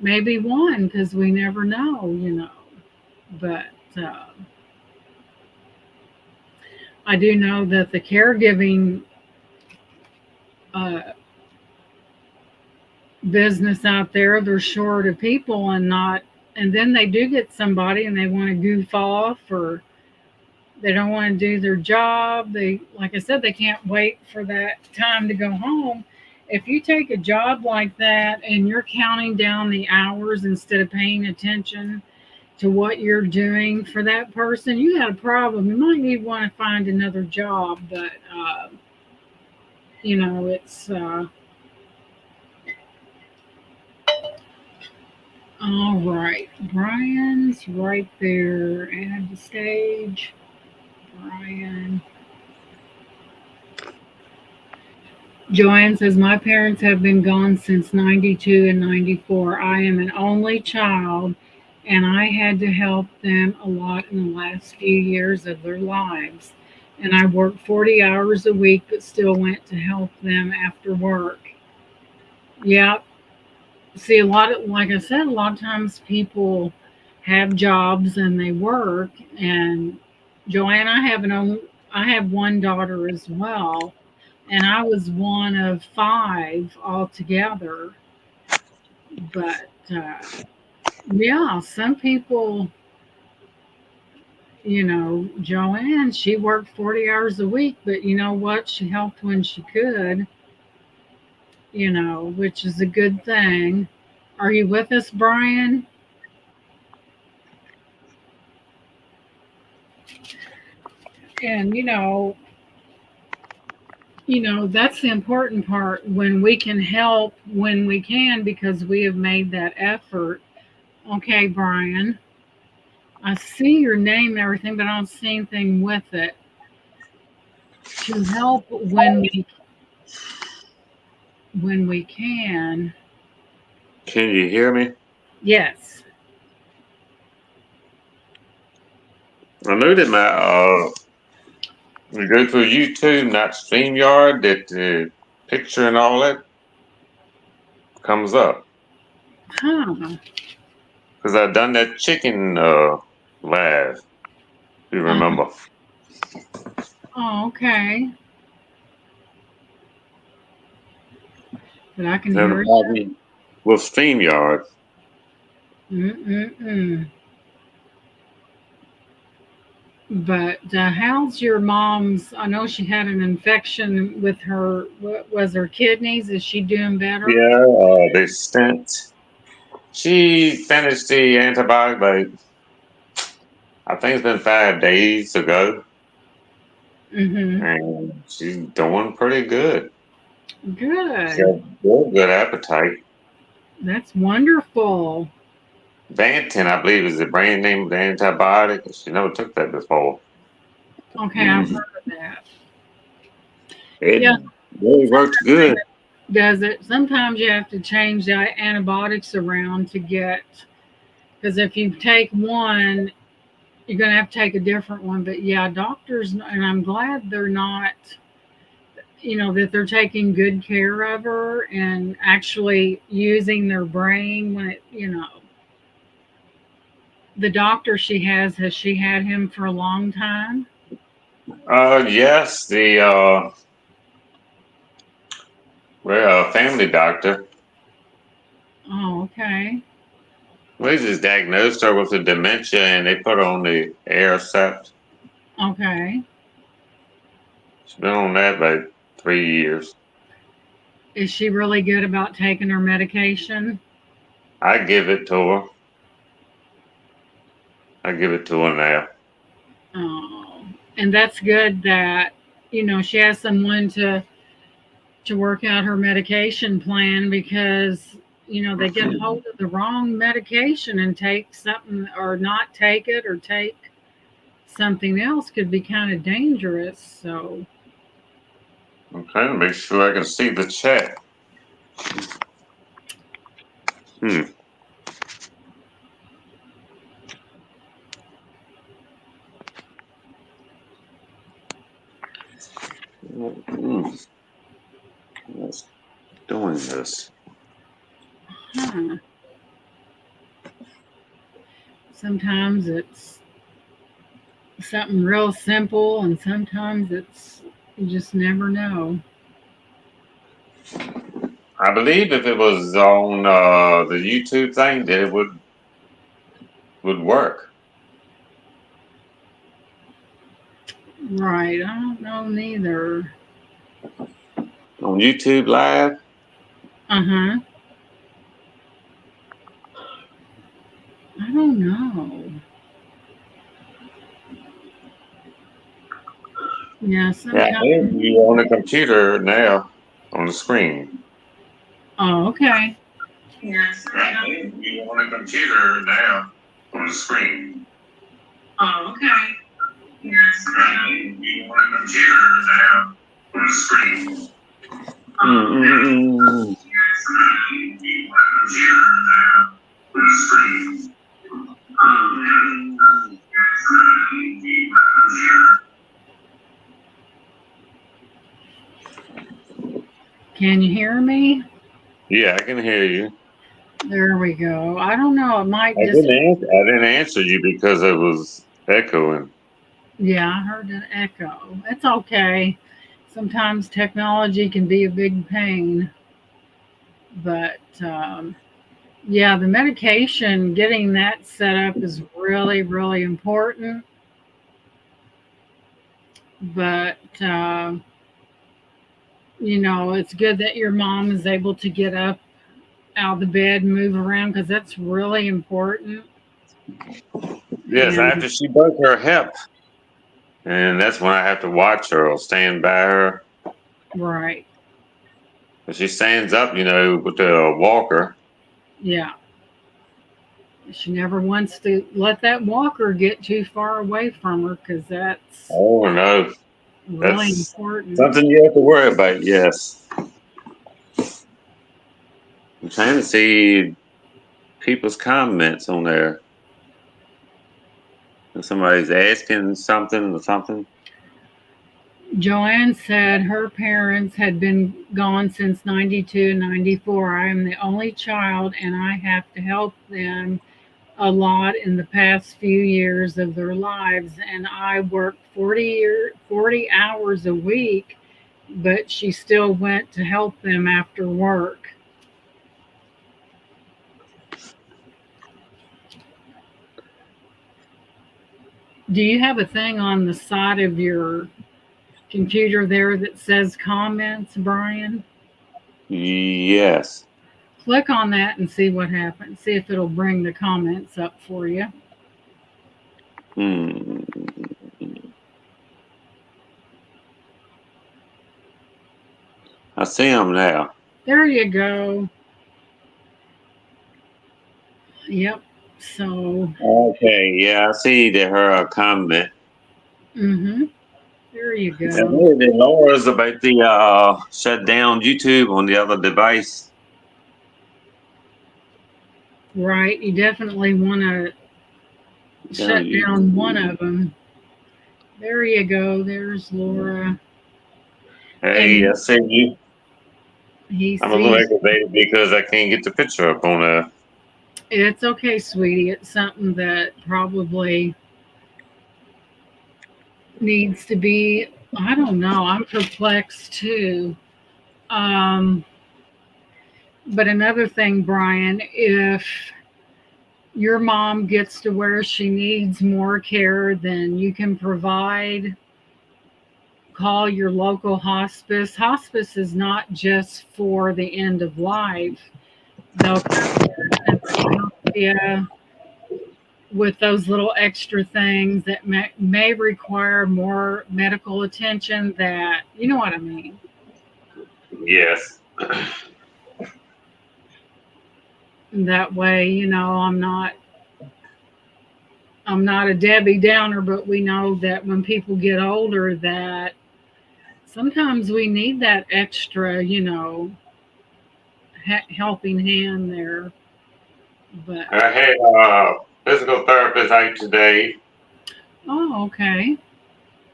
maybe one, because we never know. But I do know that the caregiving business out there, they're short of people and then they do get somebody and they want to goof off or they don't want to do their job. They, like I said, they can't wait for that time to go home. If you take a job like that and you're counting down the hours instead of paying attention to what you're doing for that person, you got a problem. You might need want to find another job, but it's all right. Bryan's right there. Add the stage. Bryan. Joanne says, my parents have been gone since 92 and 94. I am an only child, and I had to help them a lot in the last few years of their lives. And I worked 40 hours a week, but still went to help them after work. Yeah. See, like I said, a lot of times people have jobs and they work. And Joanne, I have one daughter as well, and I was one of 5 altogether. But yeah, some people, Joanne, she worked 40 hours a week, but you know what? She helped when she could, which is a good thing. Are you with us, Bryan? And that's the important part, when we can help when we can because we have made that effort. Okay, Bryan, I see your name and everything, but I don't see anything with it. To help when we can. Can you hear me? Yes. I know that you go through YouTube, not StreamYard, that the picture and all that comes up. Huh. Because I done that chicken live. You remember? Oh, okay. But I can Had a hear you. problem with StreamYard. Mm-mm-mm. But how's your mom's? I know she had an infection with her. What was her kidneys? Is she doing better? Yeah, they sent. She finished the antibiotic, like I think it's been 5 days ago, Mm-hmm. and she's doing pretty good. She Good. has real good appetite. That's wonderful. Vantin, I believe, is the brand name of the antibiotic. She never took that before. Okay, I've Mhm. heard of that. It Yeah, really works good. does it? Sometimes you have to change the antibiotics around to get, because if you take one, you're going to have to take a different one. But yeah, doctors, and I'm glad they're not, that they're taking good care of her and actually using their brain when the doctor has she had him for a long time? Yes, the family doctor. Oh, okay. We just diagnosed her with the dementia, and they put her on the Aricept. Okay. She's been on that about 3 years. Is she really good about taking her medication? I give it to her. I give it to her now. Oh, and that's good that she has someone to work out her medication plan because they get hold of the wrong medication and take something or not take it or take something else could be kind of dangerous. So I'm trying to make sure I can see the chat. Hmm. Mm. What's doing this? huh, sometimes it's something real simple and sometimes it's you just never know. I believe if it was on the YouTube thing, that it would work. Right, I don't know neither. On YouTube Live, Uh-huh. I don't know. Yeah, yeah, I sometimes. have you on the computer now on the screen. Oh, okay. Yes, I have you on the computer now on the screen. Oh, okay. Yes, I have you on the computer now on the screen. Mm-mm-mm. Yes, I have you on the computer now on the screen. Mm-mm-mm. Yes, I have you on the computer. Can you hear me? Yeah, I can hear you. There we go. I don't know. It might I just. didn't answer. I didn't answer you because it was echoing. Yeah, I heard an echo. It's okay. Sometimes technology can be a big pain, but yeah, the medication, getting that set up is really, really important. But it's good that your mom is able to get up out of the bed and move around because that's really important. Yes, And after she broke her hip, and that's when I have to watch her or stand by her. right, But she stands up, with the walker. yeah, she never wants to let that walker get too far away from her because that's Oh no, really that's important. something you have to worry about. Yes, trying to see people's comments on there. If somebody's asking something or something. Joanne said her parents had been gone since 92, 94. I am the only child and I have to help them a lot in the past few years of their lives. And I worked 40 hours a week, but she still went to help them after work. Do you have a thing on the side of your computer there that says comments, Bryan? Yes. Click on that and see what happens. See if it'll bring the comments up for you. I see them now. There you go. Yep. So. Okay. Yeah, I see that her comment. There you go. And then Laura's about the shut down YouTube on the other device. Right. You definitely want to shut down one of them. There you go. There's Laura. Hey, I see you. I'm a little Sees. aggravated because I can't get the picture up on there. It's okay, sweetie. It's something that probably needs to be. I don't know. I'm perplexed too. But another thing, Bryan, if your mom gets to where she needs more care than you can provide, call your local hospice. Hospice is not just for the end of life. They'll come and help you with those little extra things that may require more medical attention that, you know what I mean? Yes. That way, I'm not a Debbie Downer, but we know that when people get older that sometimes we need that extra, helping hand there. But I had a physical therapist out today. Oh, okay.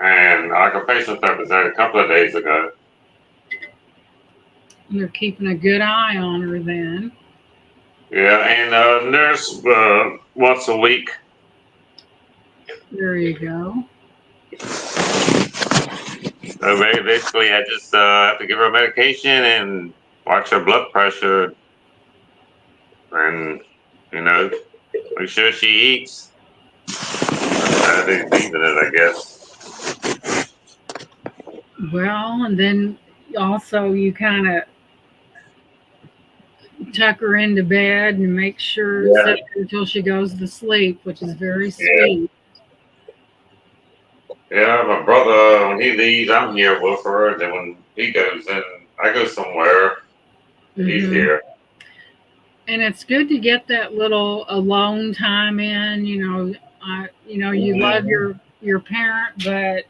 And occupational therapist out a couple of days ago. You're keeping a good eye on her then. Yeah, and a nurse once a week. There you go. So basically, I just have to give her medication and watch her blood pressure, and make sure she eats. I think leaving it, I guess. Well, and then also you kind of tuck her into bed and make sure until she goes to sleep, which is very sweet. Yeah, my brother, when he leaves, I'm here with her. And then when he goes in, I go somewhere. He's here. And it's good to get that little alone time in. You love your parent, but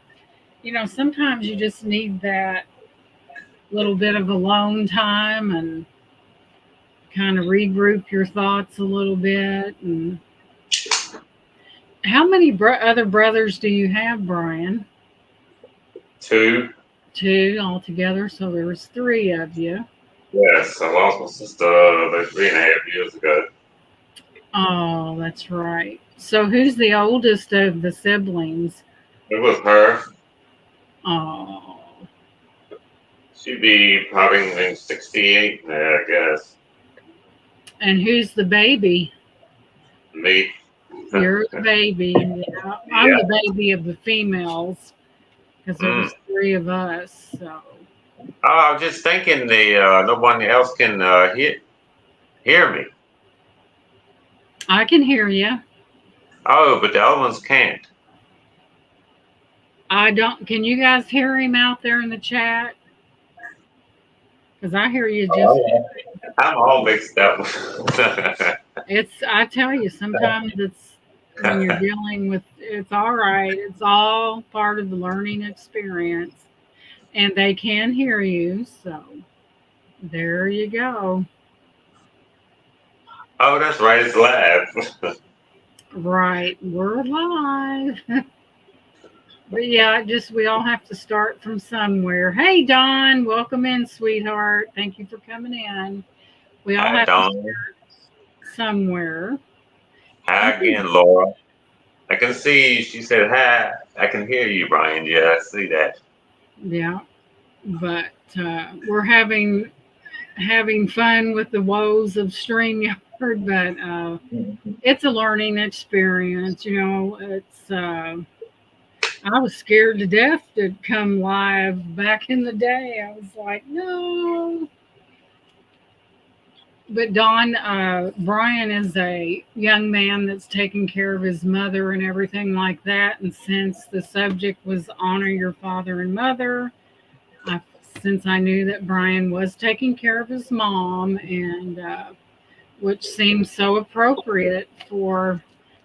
sometimes you just need that little bit of alone time and kind of regroup your thoughts a little bit. And how many other brothers do you have, Bryan? Two altogether, so there was 3 of you. Yes, I lost my sister about 3.5 years ago. Oh, that's right. So who's the oldest of the siblings? It was her. Oh. She'd be probably 68 now, I guess. And who's the baby? Me. You're the baby. Yeah. I'm the baby of the females because there was 3 of us. So. I was just thinking no one else can hear me. I can hear you. Oh, but the other ones can't. I don't. Can you guys hear him out there in the chat? Because I hear you just. I'm all mixed up. I tell you, sometimes it's when you're dealing with, it's all right. It's all part of the learning experience. And they can hear you. So there you go. Oh, that's right. It's live. Right, we're live. But yeah, just we all have to start from somewhere. Hey, Don, welcome in, sweetheart. Thank you for coming in. We all Hi, have to Dawn. start somewhere. Hi Okay. again, Laura. I can see. She said hi. I can hear you, Brian. Yeah, I see that. Yeah, but we're having fun with the woes of StreamYard, but it's a learning experience. You know, it's. I was scared to death to come live back in the day. I was like, no. But Don, Brian is a young man that's taking care of his mother and everything like that. And since the subject was honor your father and mother, I, since I knew that Brian was taking care of his mom, and which seemed so appropriate for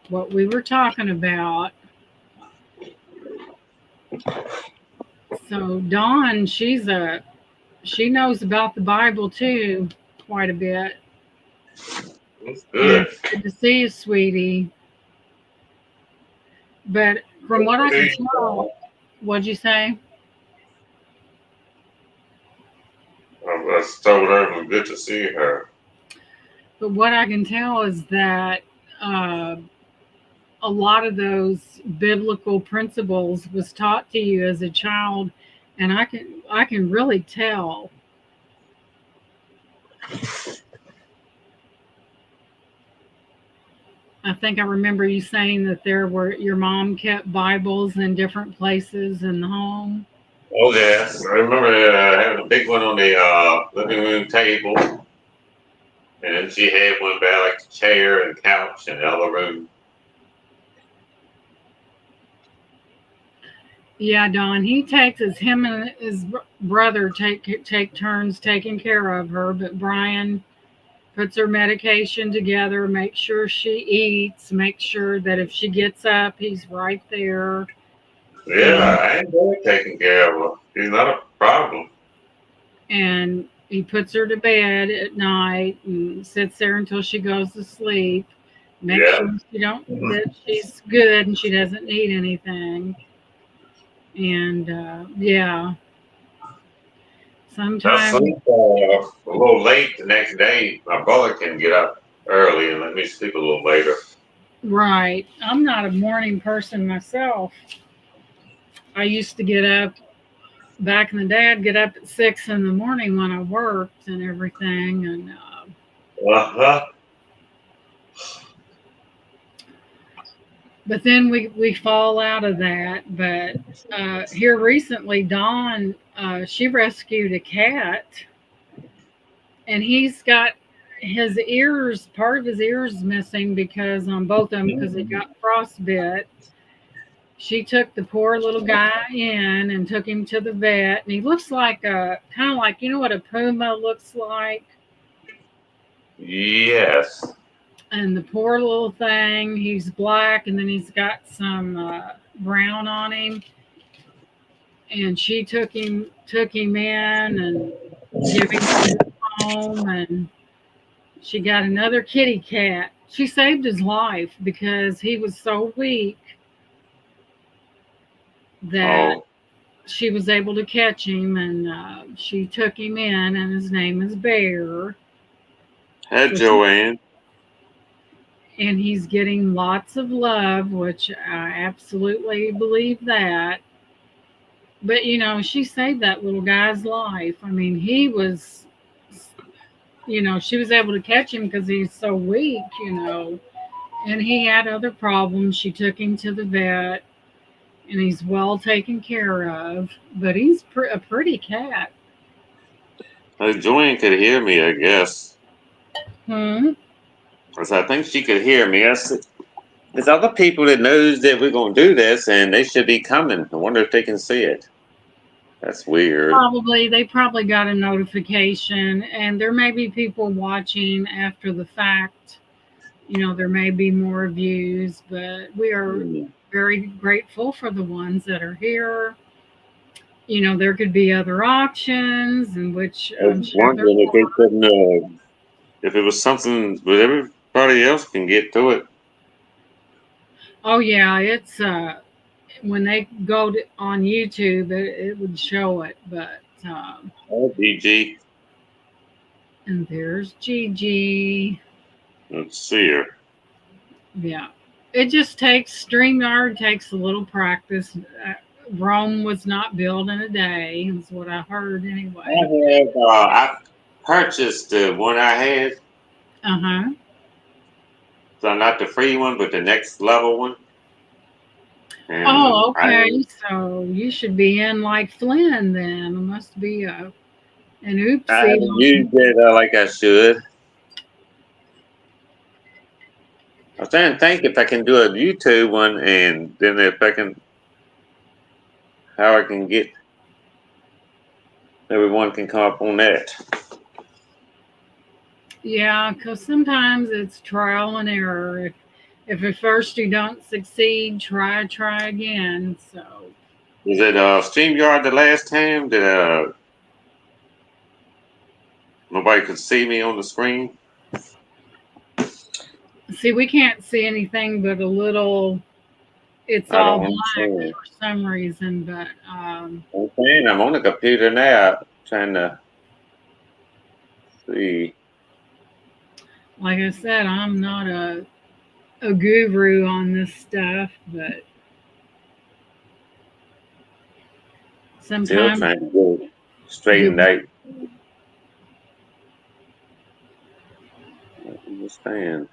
what we were talking about. So Dawn, she knows about the Bible too, quite a bit. It's And good. it's good to see you, sweetie. But from Good what to I can see you, tell, Dawn. what'd you say? I was told her it was good to see her. But what I can tell is that uh, a lot of those biblical principles was taught to you as a child, and I can really tell. I think I remember you saying that there were your mom kept Bibles in different places in the home. Oh yes, I remember having a big one on the living room table, and then she had one by like the chair and couch in the other room. Yeah, Don. He takes him and his brother take turns taking care of her, but Brian puts her medication together, makes sure she eats, makes sure that if she gets up, he's right there. And Yeah, I enjoy taking care of her. She's not a problem. and he puts her to bed at night and sits there until she goes to sleep. Makes Yeah. sure she don't that she's good and she doesn't need anything. And yeah, I sometimes sleep a little late the next day. My brother can get up early and let me sleep a little later. right. I'm not a morning person myself. I used to get up back in the day. I'd get up at 6 in the morning when I worked and everything, and Uh-huh. but then we fall out of that. But here recently, Dawn she rescued a cat, and he's got his ears. Part of his ears missing because on both of them because he got frostbit. She took the poor little guy in and took him to the vet, and he looks like a kind of like, you know what a puma looks like. Yes. And the poor little thing, he's black, and then he's got some brown on him. And she took him in and gave him to his home, and she got another kitty cat. She saved his life because he was so weak that Oh, she was able to catch him, and she took him in, and his name is Bear. hey, So Joanne. and he's getting lots of love, which I absolutely believe that. But you know, she saved that little guy's life. I mean, he was, she was able to catch him because he's so weak, and he had other problems. She took him to the vet, and he's well taken care of. But he's a pretty cat. Joanne could hear me, I guess. Hmm. Because I think she could hear me. There's other people that knows that we're going to do this, and they should be coming. I wonder if they can see it. That's weird. Probably they probably got a notification, and there may be people watching after the fact. There may be more views, but we are Hmm. very grateful for the ones that are here. There could be other auctions, in which I I'm was sure there wondering if they are. couldn't, if it was something, would Everybody else can get to it. Oh yeah, it's when they go on YouTube, it would show it. But Oh, GG. and there's Gigi. Let's see her. Yeah, it just takes StreamYard takes a little practice. Rome was not built in a day, is what I heard anyway. I purchased the one I had. Uh-huh. So not the free one, but the next level one. And Oh, okay. So you should be in like Flynn then. It must be an I oopsie. haven't used it like I should. I was trying to think if I can do a YouTube one, and then if I can, how I can get everyone can come up on that. Yeah, because sometimes it's trial and error. If at first you don't succeed, try again. So Was it StreamYard the last time that nobody could see me on the screen? see, we can't see anything but a little. It's I all don't black understand. for some reason, but I'm saying I'm on the computer now, trying to see. like I said, I'm not a guru on this stuff, but Still sometimes trying to get it straightened you out. I understand.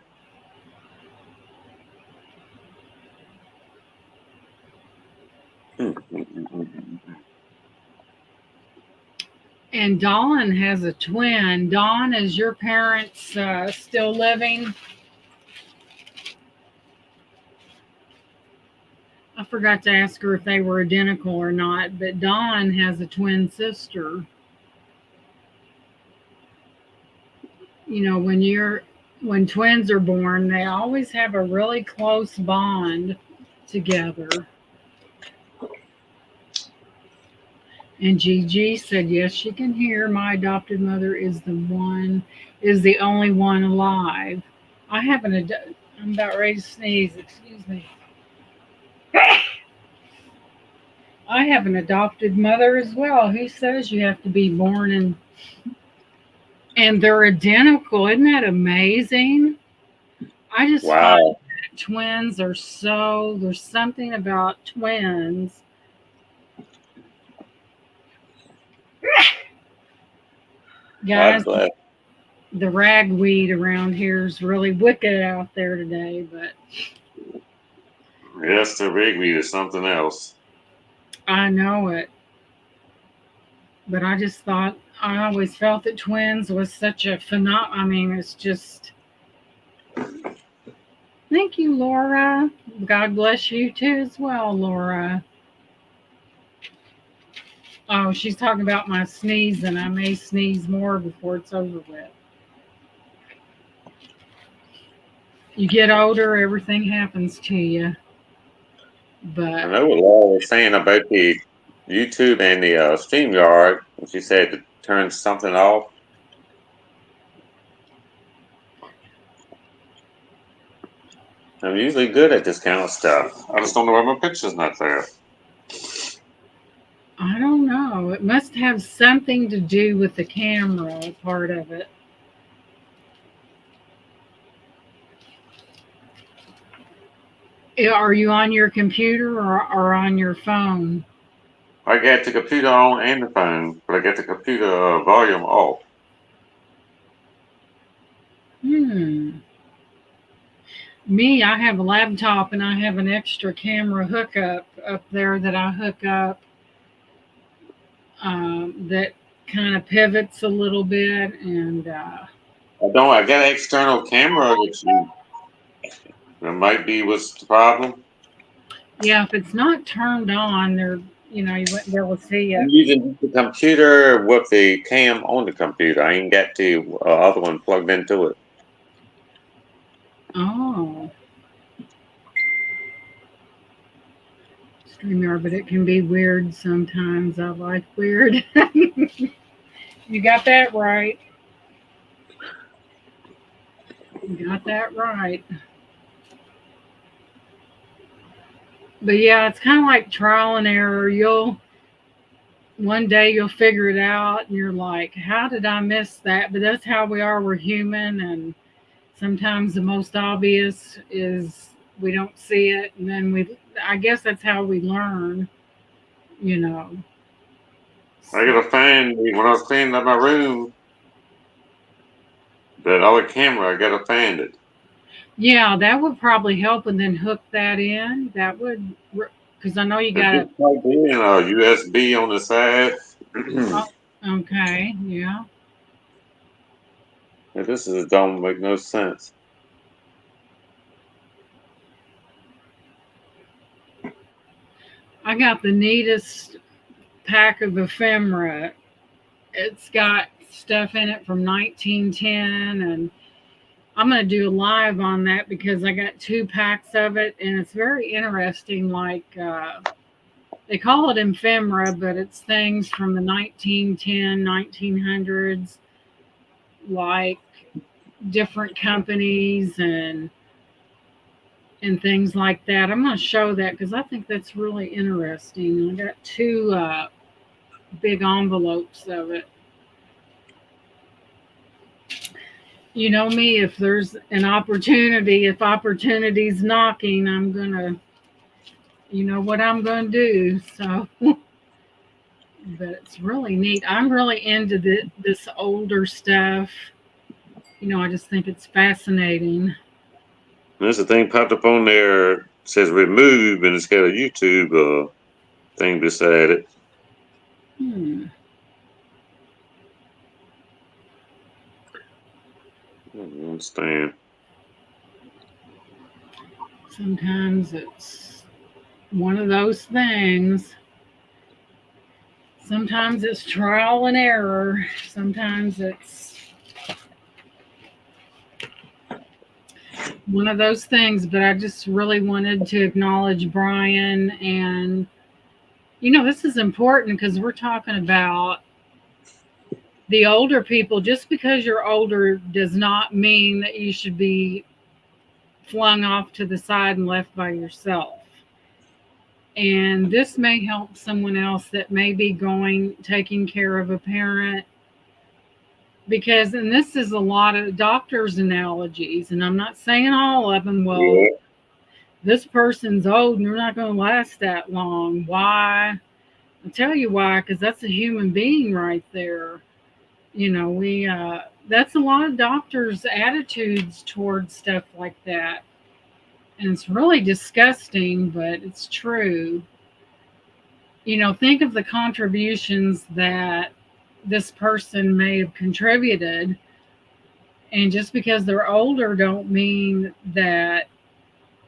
and Dawn has a twin. Dawn, is your parents still living? I forgot to ask her if they were identical or not, but Dawn has a twin sister. You know, when twins are born, they always have a really close bond together. And Gigi said, yes, she can hear. My adopted mother is the only one alive. I have I'm about ready to sneeze, excuse me. I have an adopted mother as well. Who says you have to be born and they're identical? Isn't that amazing? I just Wow. find that twins are there's something about twins. Guys, God bless. the ragweed around here is really wicked out there today, but Yes, the Wrigley is something else. I know it. But I just thought, I always felt that twins was such a phenomenon. I mean, it's just. Thank you, Laura. God bless you too, as well, Laura. Oh, she's talking about my sneeze, and I may sneeze more before it's over with. You get older, everything happens to you. I But know what Laura was saying about the YouTube and the StreamYard. She said to turn something off. I'm usually good at this kind of stuff. I just don't know why my picture's not there. I don't know. It must have something to do with the camera part of it. Are you on your computer or on your phone? I got the computer on and the phone, but I got the computer volume off. Me, I have a laptop and I have an extra camera hookup up there that I hook up that kind of pivots a little bit. And I got an external camera that might be what's the problem. yeah, if it's not turned on, you wouldn't be able to see I'm it. using the computer with the cam on the computer. I ain't got the other one plugged into it. Oh. StreamYard, but it can be weird sometimes. I like weird. You got that right. You got that right. But yeah, it's kind of like trial and error. One day you'll figure it out and you're like, how did I miss that? But that's how we are. We're human. And sometimes the most obvious is we don't see it. And then I guess that's how we learn, you know. I gotta find when I was cleaning up my room that other camera. I gotta find it. Yeah, that would probably help and then hook that in. That would, because I know you got It's to. plugged in a USB on the side. Oh, okay, yeah. This is don't make no sense. I got the neatest pack of ephemera. It's got stuff in it from 1910, and I'm going to do a live on that because I got 2 packs of it, and it's very interesting. Like, they call it ephemera, but it's things from the 1910, 1900s, like different companies and things like that. I'm going to show that because I think that's really interesting. I got 2 big envelopes of it. You know me, if there's an opportunity, if opportunity's knocking, I'm gonna, you know what I'm gonna do. So, but it's really neat. I'm really into this older stuff. You know, I just think it's fascinating. There's a thing popped up on there, says remove, and it's got a YouTube thing beside it. Hmm. I don't understand. Sometimes it's one of those things. Sometimes it's trial and error. Sometimes it's one of those things. But I just really wanted to acknowledge Bryan. And, you know, this is important because we're talking about the older people. Just because you're older does not mean that you should be flung off to the side and left by yourself. And this may help someone else that may be taking care of a parent. Because, and this is a lot of doctors' analogies, and I'm not saying all of them, well, Yeah. this person's old and they're not going to last that long. Why? I'll tell you why, because that's a human being right there. You know, that's a lot of doctors' attitudes towards stuff like that. And it's really disgusting, but it's true. You know, think of the contributions that this person may have contributed. And just because they're older don't mean that,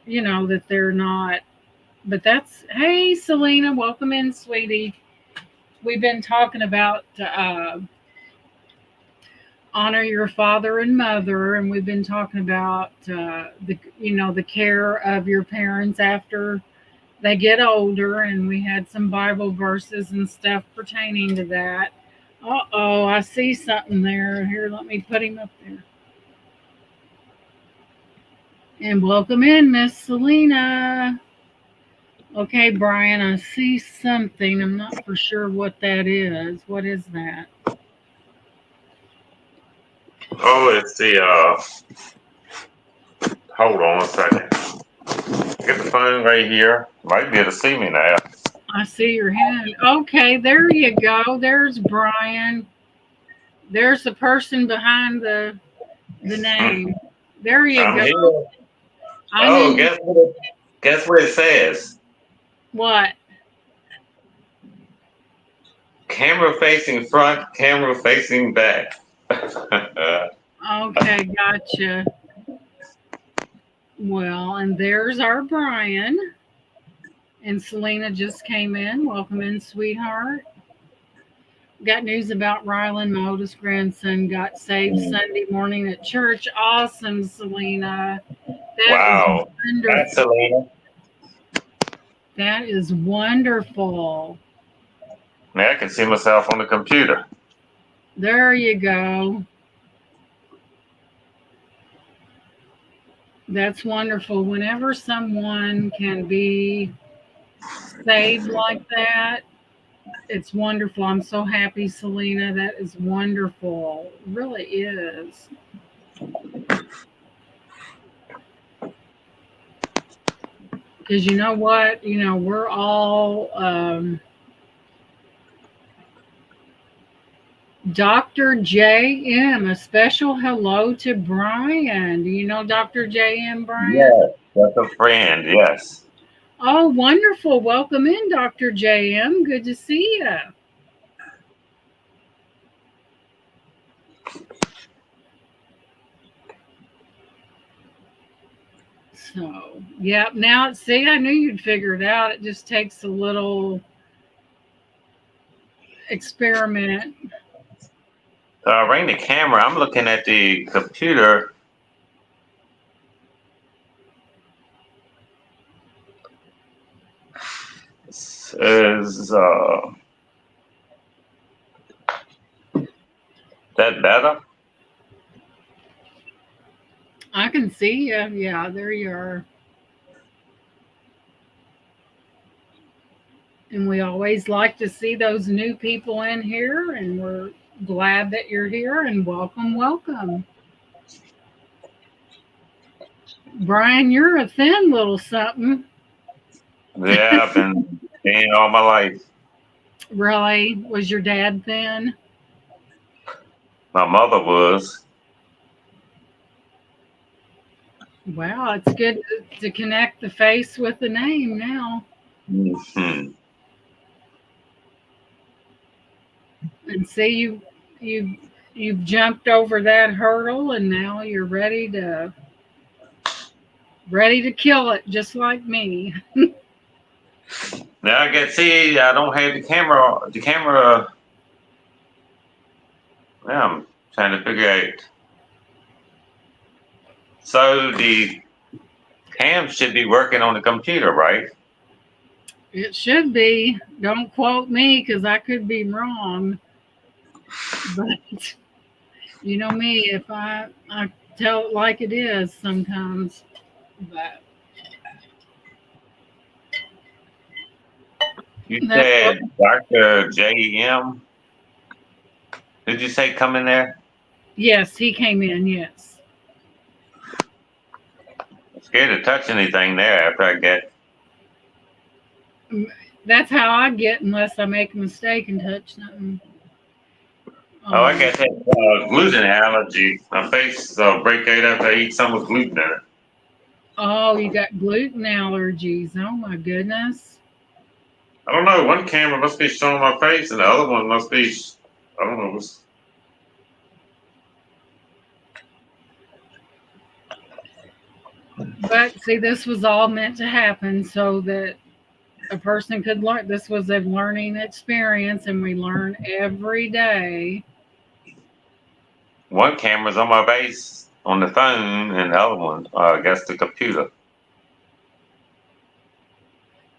you know, that they're not. But hey, Selena, welcome in, sweetie. We've been talking about honor your father and mother, and we've been talking about the care of your parents after they get older, and we had some Bible verses and stuff pertaining to that. Uh-oh, I see something there. Here, let me put him up there. And welcome in, Miss Selena. Okay, Bryan, I see something. I'm not for sure what that is. What is that? Oh, it's the hold on a second. Get the phone right here. Might be able to see me now. I see your hand. Okay, there you go. There's Bryan. There's the person behind the name. There you I'm go. here. I Oh, knew. guess what it says? What? Camera facing front, camera facing back. Okay, gotcha. Well, and there's our Bryan. And Selena just came in. Welcome in, sweetheart. Got news about Rylan, my oldest grandson, got saved Sunday morning at church. Awesome, Selena. That is Wow. wonderful. That's Selena. That is wonderful. Now I can see myself on the computer. There you go. That's wonderful. Whenever someone can be saved like that, it's wonderful. I'm so happy, Selena. That is wonderful. It really is. Because you know what? We're all Dr. J.M. A special hello to Bryan. Do you know Dr. J.M. Bryan? Yes, that's a friend. Yes. Oh, wonderful. Welcome in, Dr. J.M. Good to see you. So, yeah, now see, I knew you'd figure it out. It just takes a little experiment. So I ring the camera. I'm looking at the computer. Is that better? I can see you. Yeah, there you are. And we always like to see those new people in here, and we're glad that you're here and welcome, welcome. Bryan, you're a thin little something. Yeah, I've been thin all my life. Really? Was your dad thin? My mother was. Wow, it's good to connect the face with the name now. Hmm. And see you you've jumped over that hurdle and now you're ready to kill it just like me. Now I can see I don't have the camera. The camera. Yeah, I'm trying to figure out. So the cam should be working on the computer, right? It should be. Don't quote me because I could be wrong. But you know me, if I tell it like it is sometimes. But You that's what. said Dr. J.M. Did you say come in there? Yes, he came in. Yes, I'm scared to touch anything there after I get. that's how I get unless I make a mistake and touch something. Oh, I Um, got that gluten allergy. My face break out after I eat something with gluten in it. oh, you got gluten allergies. Oh my goodness. I don't know. One camera must be showing my face, and the other one must be. I don't know. But see, this was all meant to happen so that a person could learn. This was a learning experience, and we learn every day. One camera's on my face on the phone, and the other one, I guess, the computer.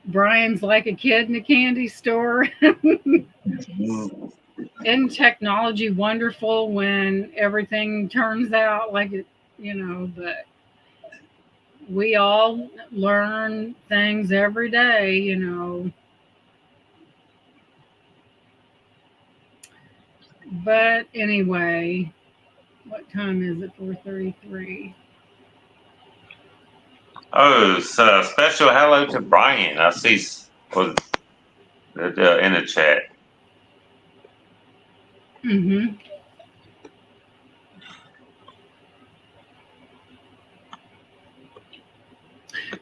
Bryan's like a kid in a candy store. Mm. Isn't technology wonderful when everything turns out like it, but we all learn things every day. But anyway, what time is it? 4:33. Oh, so special hello to Bryan. I see was in the chat. Mm-hmm.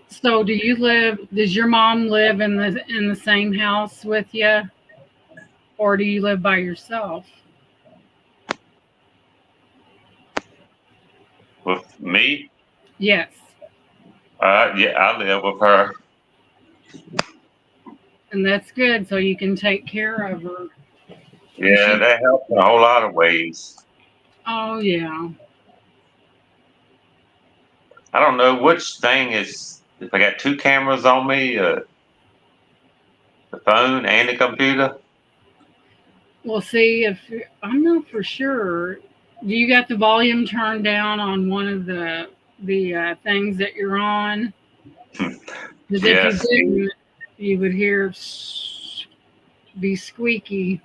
So does your mom live in the same house with you, or do you live by yourself? With me, Yes. yeah, I live with her. And that's good. So you can take care of her. And Yeah, that helps in a whole lot of ways. oh yeah. I don't know which thing is. If I got two cameras on me, the phone and the computer. Well, see, I'm not for sure. Do you got the volume turned down on one of the? the things that you're on. Because if you Yes. didn't, you would hear be squeaky.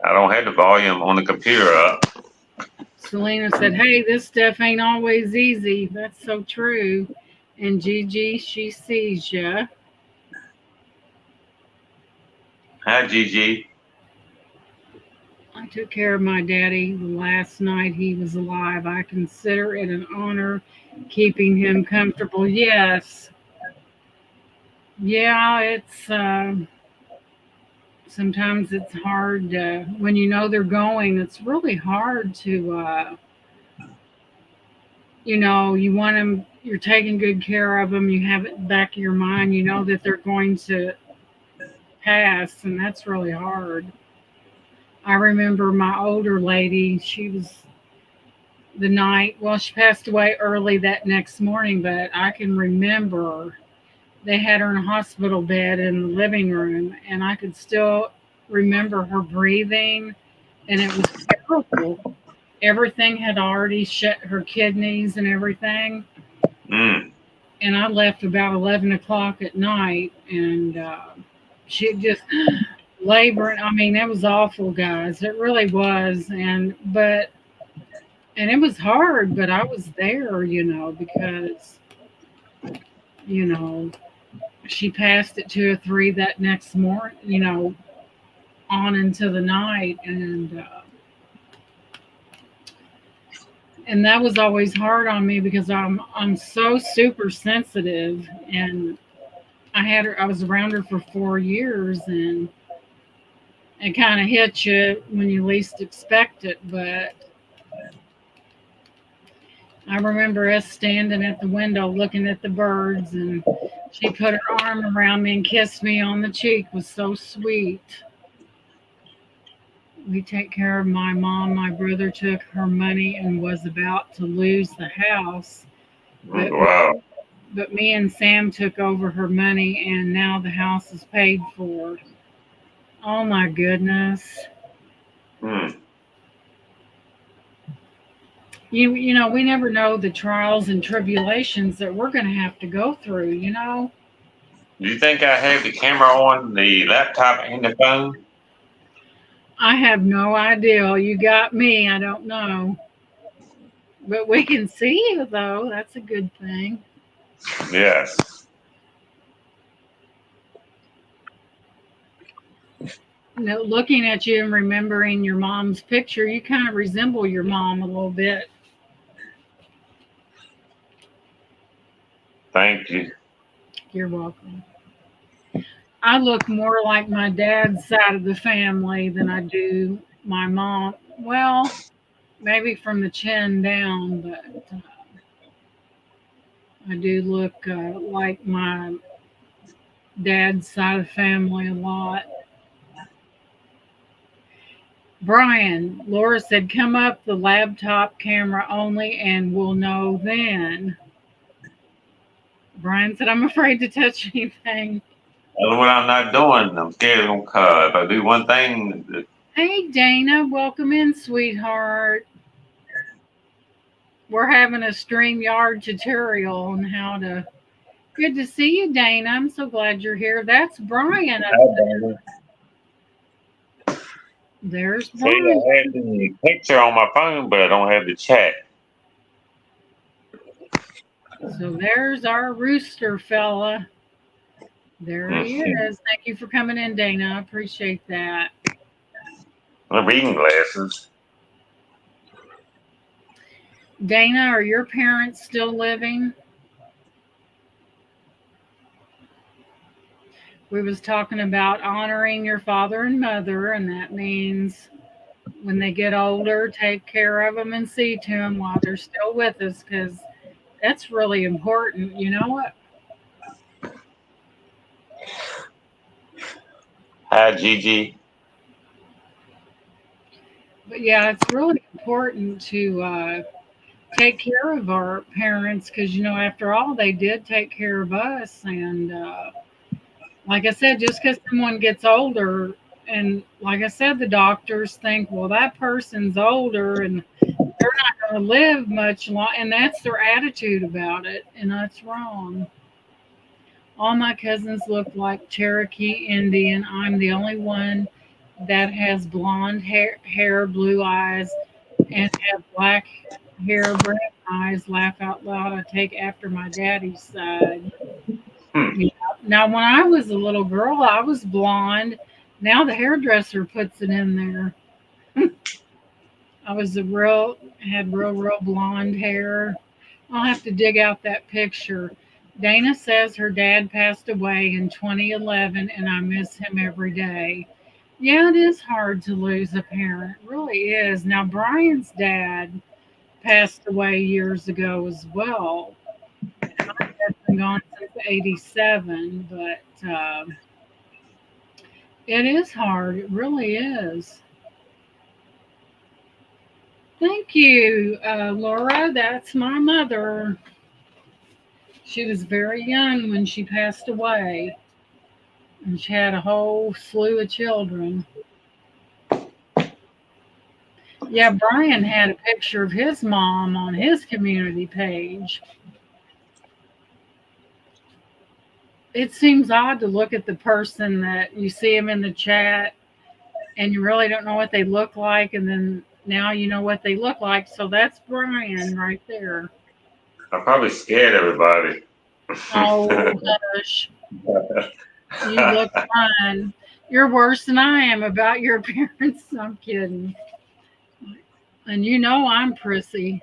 I don't have the volume on the computer up. Selena said, "Hey, this stuff ain't always easy." That's so true. And Gigi, she sees ya. Hi, Gigi. I took care of my daddy the last night he was alive. I consider it an honor keeping him comfortable. Yes. Yeah, it's sometimes it's hard when you know they're going. It's really hard to you want them. You're taking good care of them. You have it in the back of your mind. You know that they're going to pass, and that's really hard. I remember my older lady. She was the night. Well, she passed away early that next morning, but I can remember they had her in a hospital bed in the living room, and I could still remember her breathing, and it was terrible. Everything had already shut her kidneys and everything. Mm. And I left about 11 o'clock at night, and she just laboring. I mean, it was awful, guys. It really was. And it was hard, but I was there, because, you know, she passed at 2 or 3 that next morning, on into the night. And that was always hard on me because I'm so super sensitive, and I was around her for 4 years, and it kind of hits you when you least expect it. But I remember us standing at the window looking at the birds, and she put her arm around me and kissed me on the cheek. It was so sweet. We take care of my mom. My brother took her money and was about to lose the house, but Wow. but me and Sam took over her money, and now the house is paid for. Oh my goodness. Mm. We never know the trials and tribulations that we're going to have to go through. Do you think I have the camera on the laptop and the phone? I have no idea. You got me. I don't know. But we can see you, though. That's a good thing. Yes. Looking at you and remembering your mom's picture, you kind of resemble your mom a little bit. Thank you. You're welcome. I look more like my dad's side of the family than I do my mom. Well, maybe from the chin down, but I do look like my dad's side of the family a lot. Bryan, Laura said, come up the laptop camera only and we'll know then. Bryan said, I'm afraid to touch anything. That's what I'm not doing. I'm scared it's gonna cut. If I do one thing, Hey, Dana, welcome in, sweetheart. We're having a StreamYard tutorial on how to. Good to see you, Dana. I'm so glad you're here. That's Bryan up there. There's see, Bryan. I have the picture on my phone, but I don't have the chat. So there's our rooster fella. There he is. Thank you for coming in, Dana. I appreciate that. The reading glasses. Dana, are your parents still living? We was talking about honoring your father and mother, and that means when they get older, take care of them and see to them while they're still with us, because that's really important. You know what? Hi, Gigi. But yeah, it's really important to take care of our parents because, after all, they did take care of us. And like I said, just because someone gets older, and like I said, the doctors think, well, that person's older and they're not going to live much long, and that's their attitude about it, and that's wrong. All my cousins look like Cherokee Indian. I'm the only one that has blonde hair, blue eyes, and have black hair, brown eyes. Laugh out loud. I take after my daddy's side. Hmm. Yeah. Now, when I was a little girl, I was blonde. Now the hairdresser puts it in there. I was had real blonde hair. I'll have to dig out that picture. Dana says her dad passed away in 2011 and I miss him every day. Yeah, it is hard to lose a parent. It really is. Now, Brian's dad passed away years ago as well. My dad's been gone since '87, but it is hard. It really is. Thank you, Laura. That's my mother. She was very young when she passed away, and she had a whole slew of children. Yeah, Brian had a picture of his mom on his community page. It seems odd to look at the person that you see them in the chat and you really don't know what they look like, and then now you know what they look like. So that's Brian right there. I probably scared everybody. Oh, hush. You look fine. You're worse than I am about your appearance. I'm kidding. And you know I'm prissy.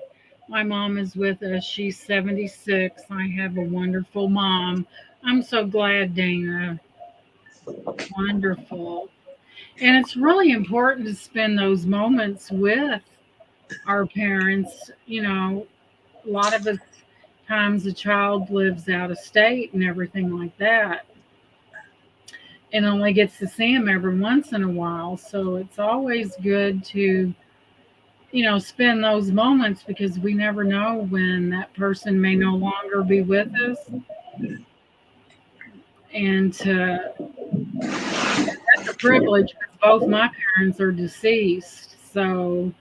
My mom is with us. She's 76. I have a wonderful mom. I'm so glad, Dana. Wonderful. And it's really important to spend those moments with our parents. You know, a lot of us times a child lives out of state and everything like that and only gets to see them every once in a while. So it's always good to, spend those moments because we never know when that person may no longer be with us. And that's a privilege because both my parents are deceased. So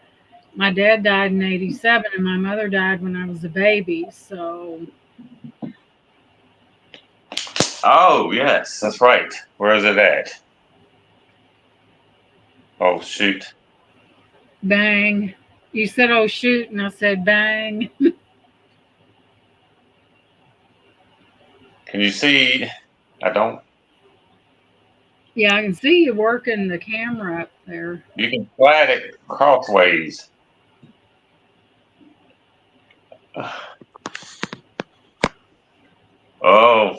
my dad died in '87 and my mother died when I was a baby. So. Oh, yes, that's right. Where is it at? Oh, shoot. Bang. You said, oh, shoot, and I said, bang. Can you see? I don't. Yeah, I can see you working the camera up there. You can slide it crossways. Oh,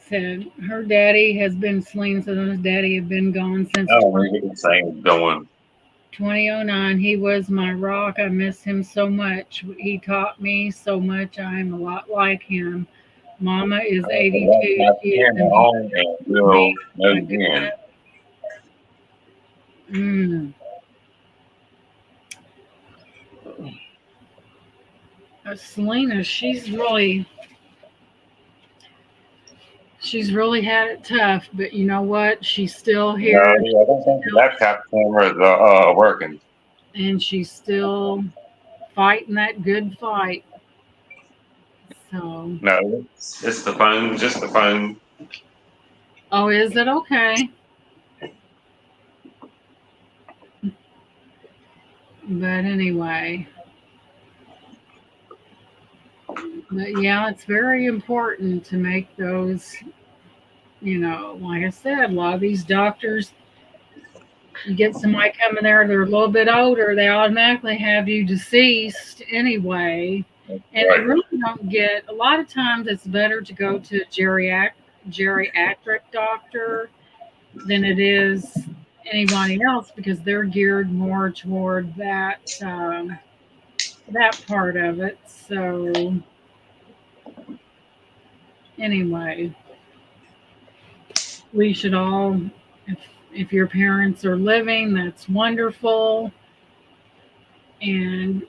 Said her daddy has been slain, so his daddy had been gone since the same going. 2009. He was my rock. I miss him so much. He taught me so much. I am a lot like him. Mama is 82. She is Selena, she's really had it tough, but you know what? She's still here. I don't think the laptop camera is working. And she's still fighting that good fight. So. No, it's the phone, just the phone. Oh, is it? Okay. But anyway. But yeah, it's very important to make those, like I said, a lot of these doctors, you get somebody coming there, they're a little bit older, they automatically have you deceased anyway. And they really don't get, a lot of times it's better to go to a geriatric doctor than it is anybody else because they're geared more toward that part of it. So anyway, we should all, if your parents are living, that's wonderful. And,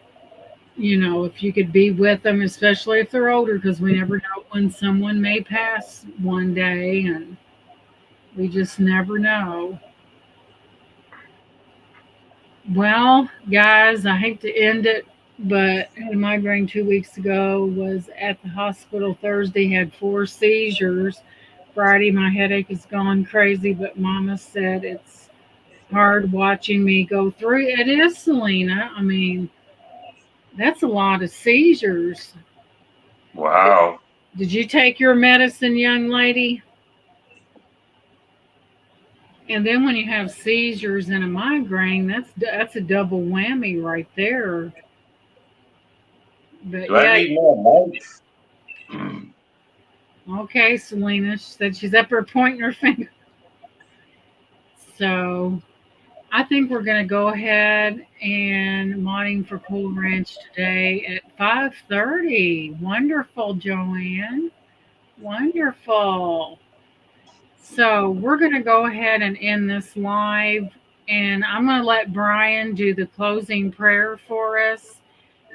if you could be with them, especially if they're older, because we never know when someone may pass one day, and we just never know. Well, guys, I hate to end it, but I had a migraine 2 weeks ago. Was at the hospital Thursday. Had 4 seizures. Friday, my headache has gone crazy, but Mama said it's hard watching me go through. It is, Selena. I mean, that's a lot of seizures. Wow. Did you take your medicine, young lady? And then when you have seizures and a migraine, that's a double whammy right there. But Do I yeah, need more lights? okay, Selena. She said she's up her pointing her finger. So I think we're gonna go ahead and modding for Cool Ranch today at 5:30. Wonderful, Joanne. Wonderful. So we're gonna go ahead and end this live, and I'm gonna let Bryan do the closing prayer for us.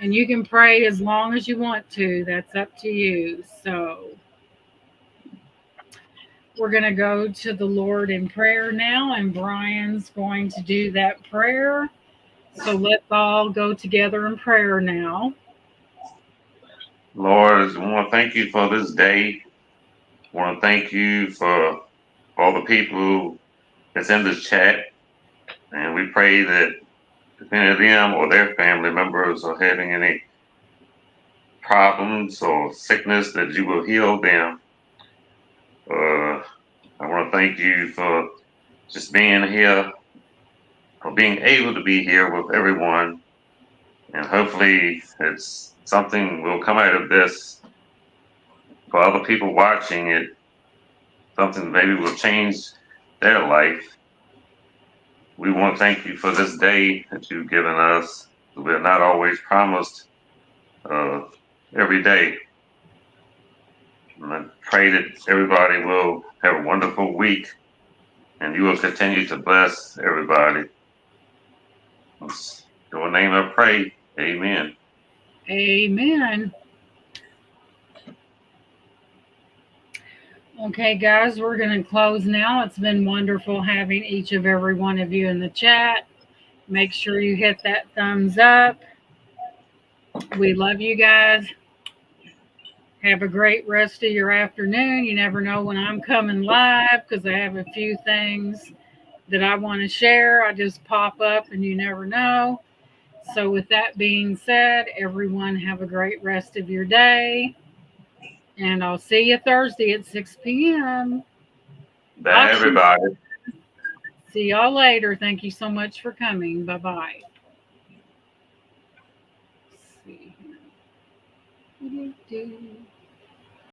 And you can pray as long as you want to. That's up to you. So we're going to go to the Lord in prayer now, and Bryan's going to do that prayer. So let's all go together in prayer now. Lord, I want to thank you for this day. I want to thank you for all the people that's in this chat. And we pray that if any of them or their family members are having any problems or sickness, that you will heal them. I want to thank you for just being here, for being able to be here with everyone. And hopefully, it's something will come out of this for other people watching it, something maybe will change their life. We want to thank you for this day that you've given us. We're not always promised uh, every day. And I pray that everybody will have a wonderful week and you will continue to bless everybody. In your name I pray. Amen. Amen. Okay, guys, we're going to close now. It's been wonderful having each of every one of you in the chat. Make sure you hit that thumbs up. We love you guys. Have a great rest of your afternoon. You never know when I'm coming live because I have a few things that I want to share. I just pop up and you never know. So, with that being said, everyone have a great rest of your day. And I'll see you Thursday at 6 p.m. Bye, everybody. See y'all later. Thank you so much for coming. Bye bye. See.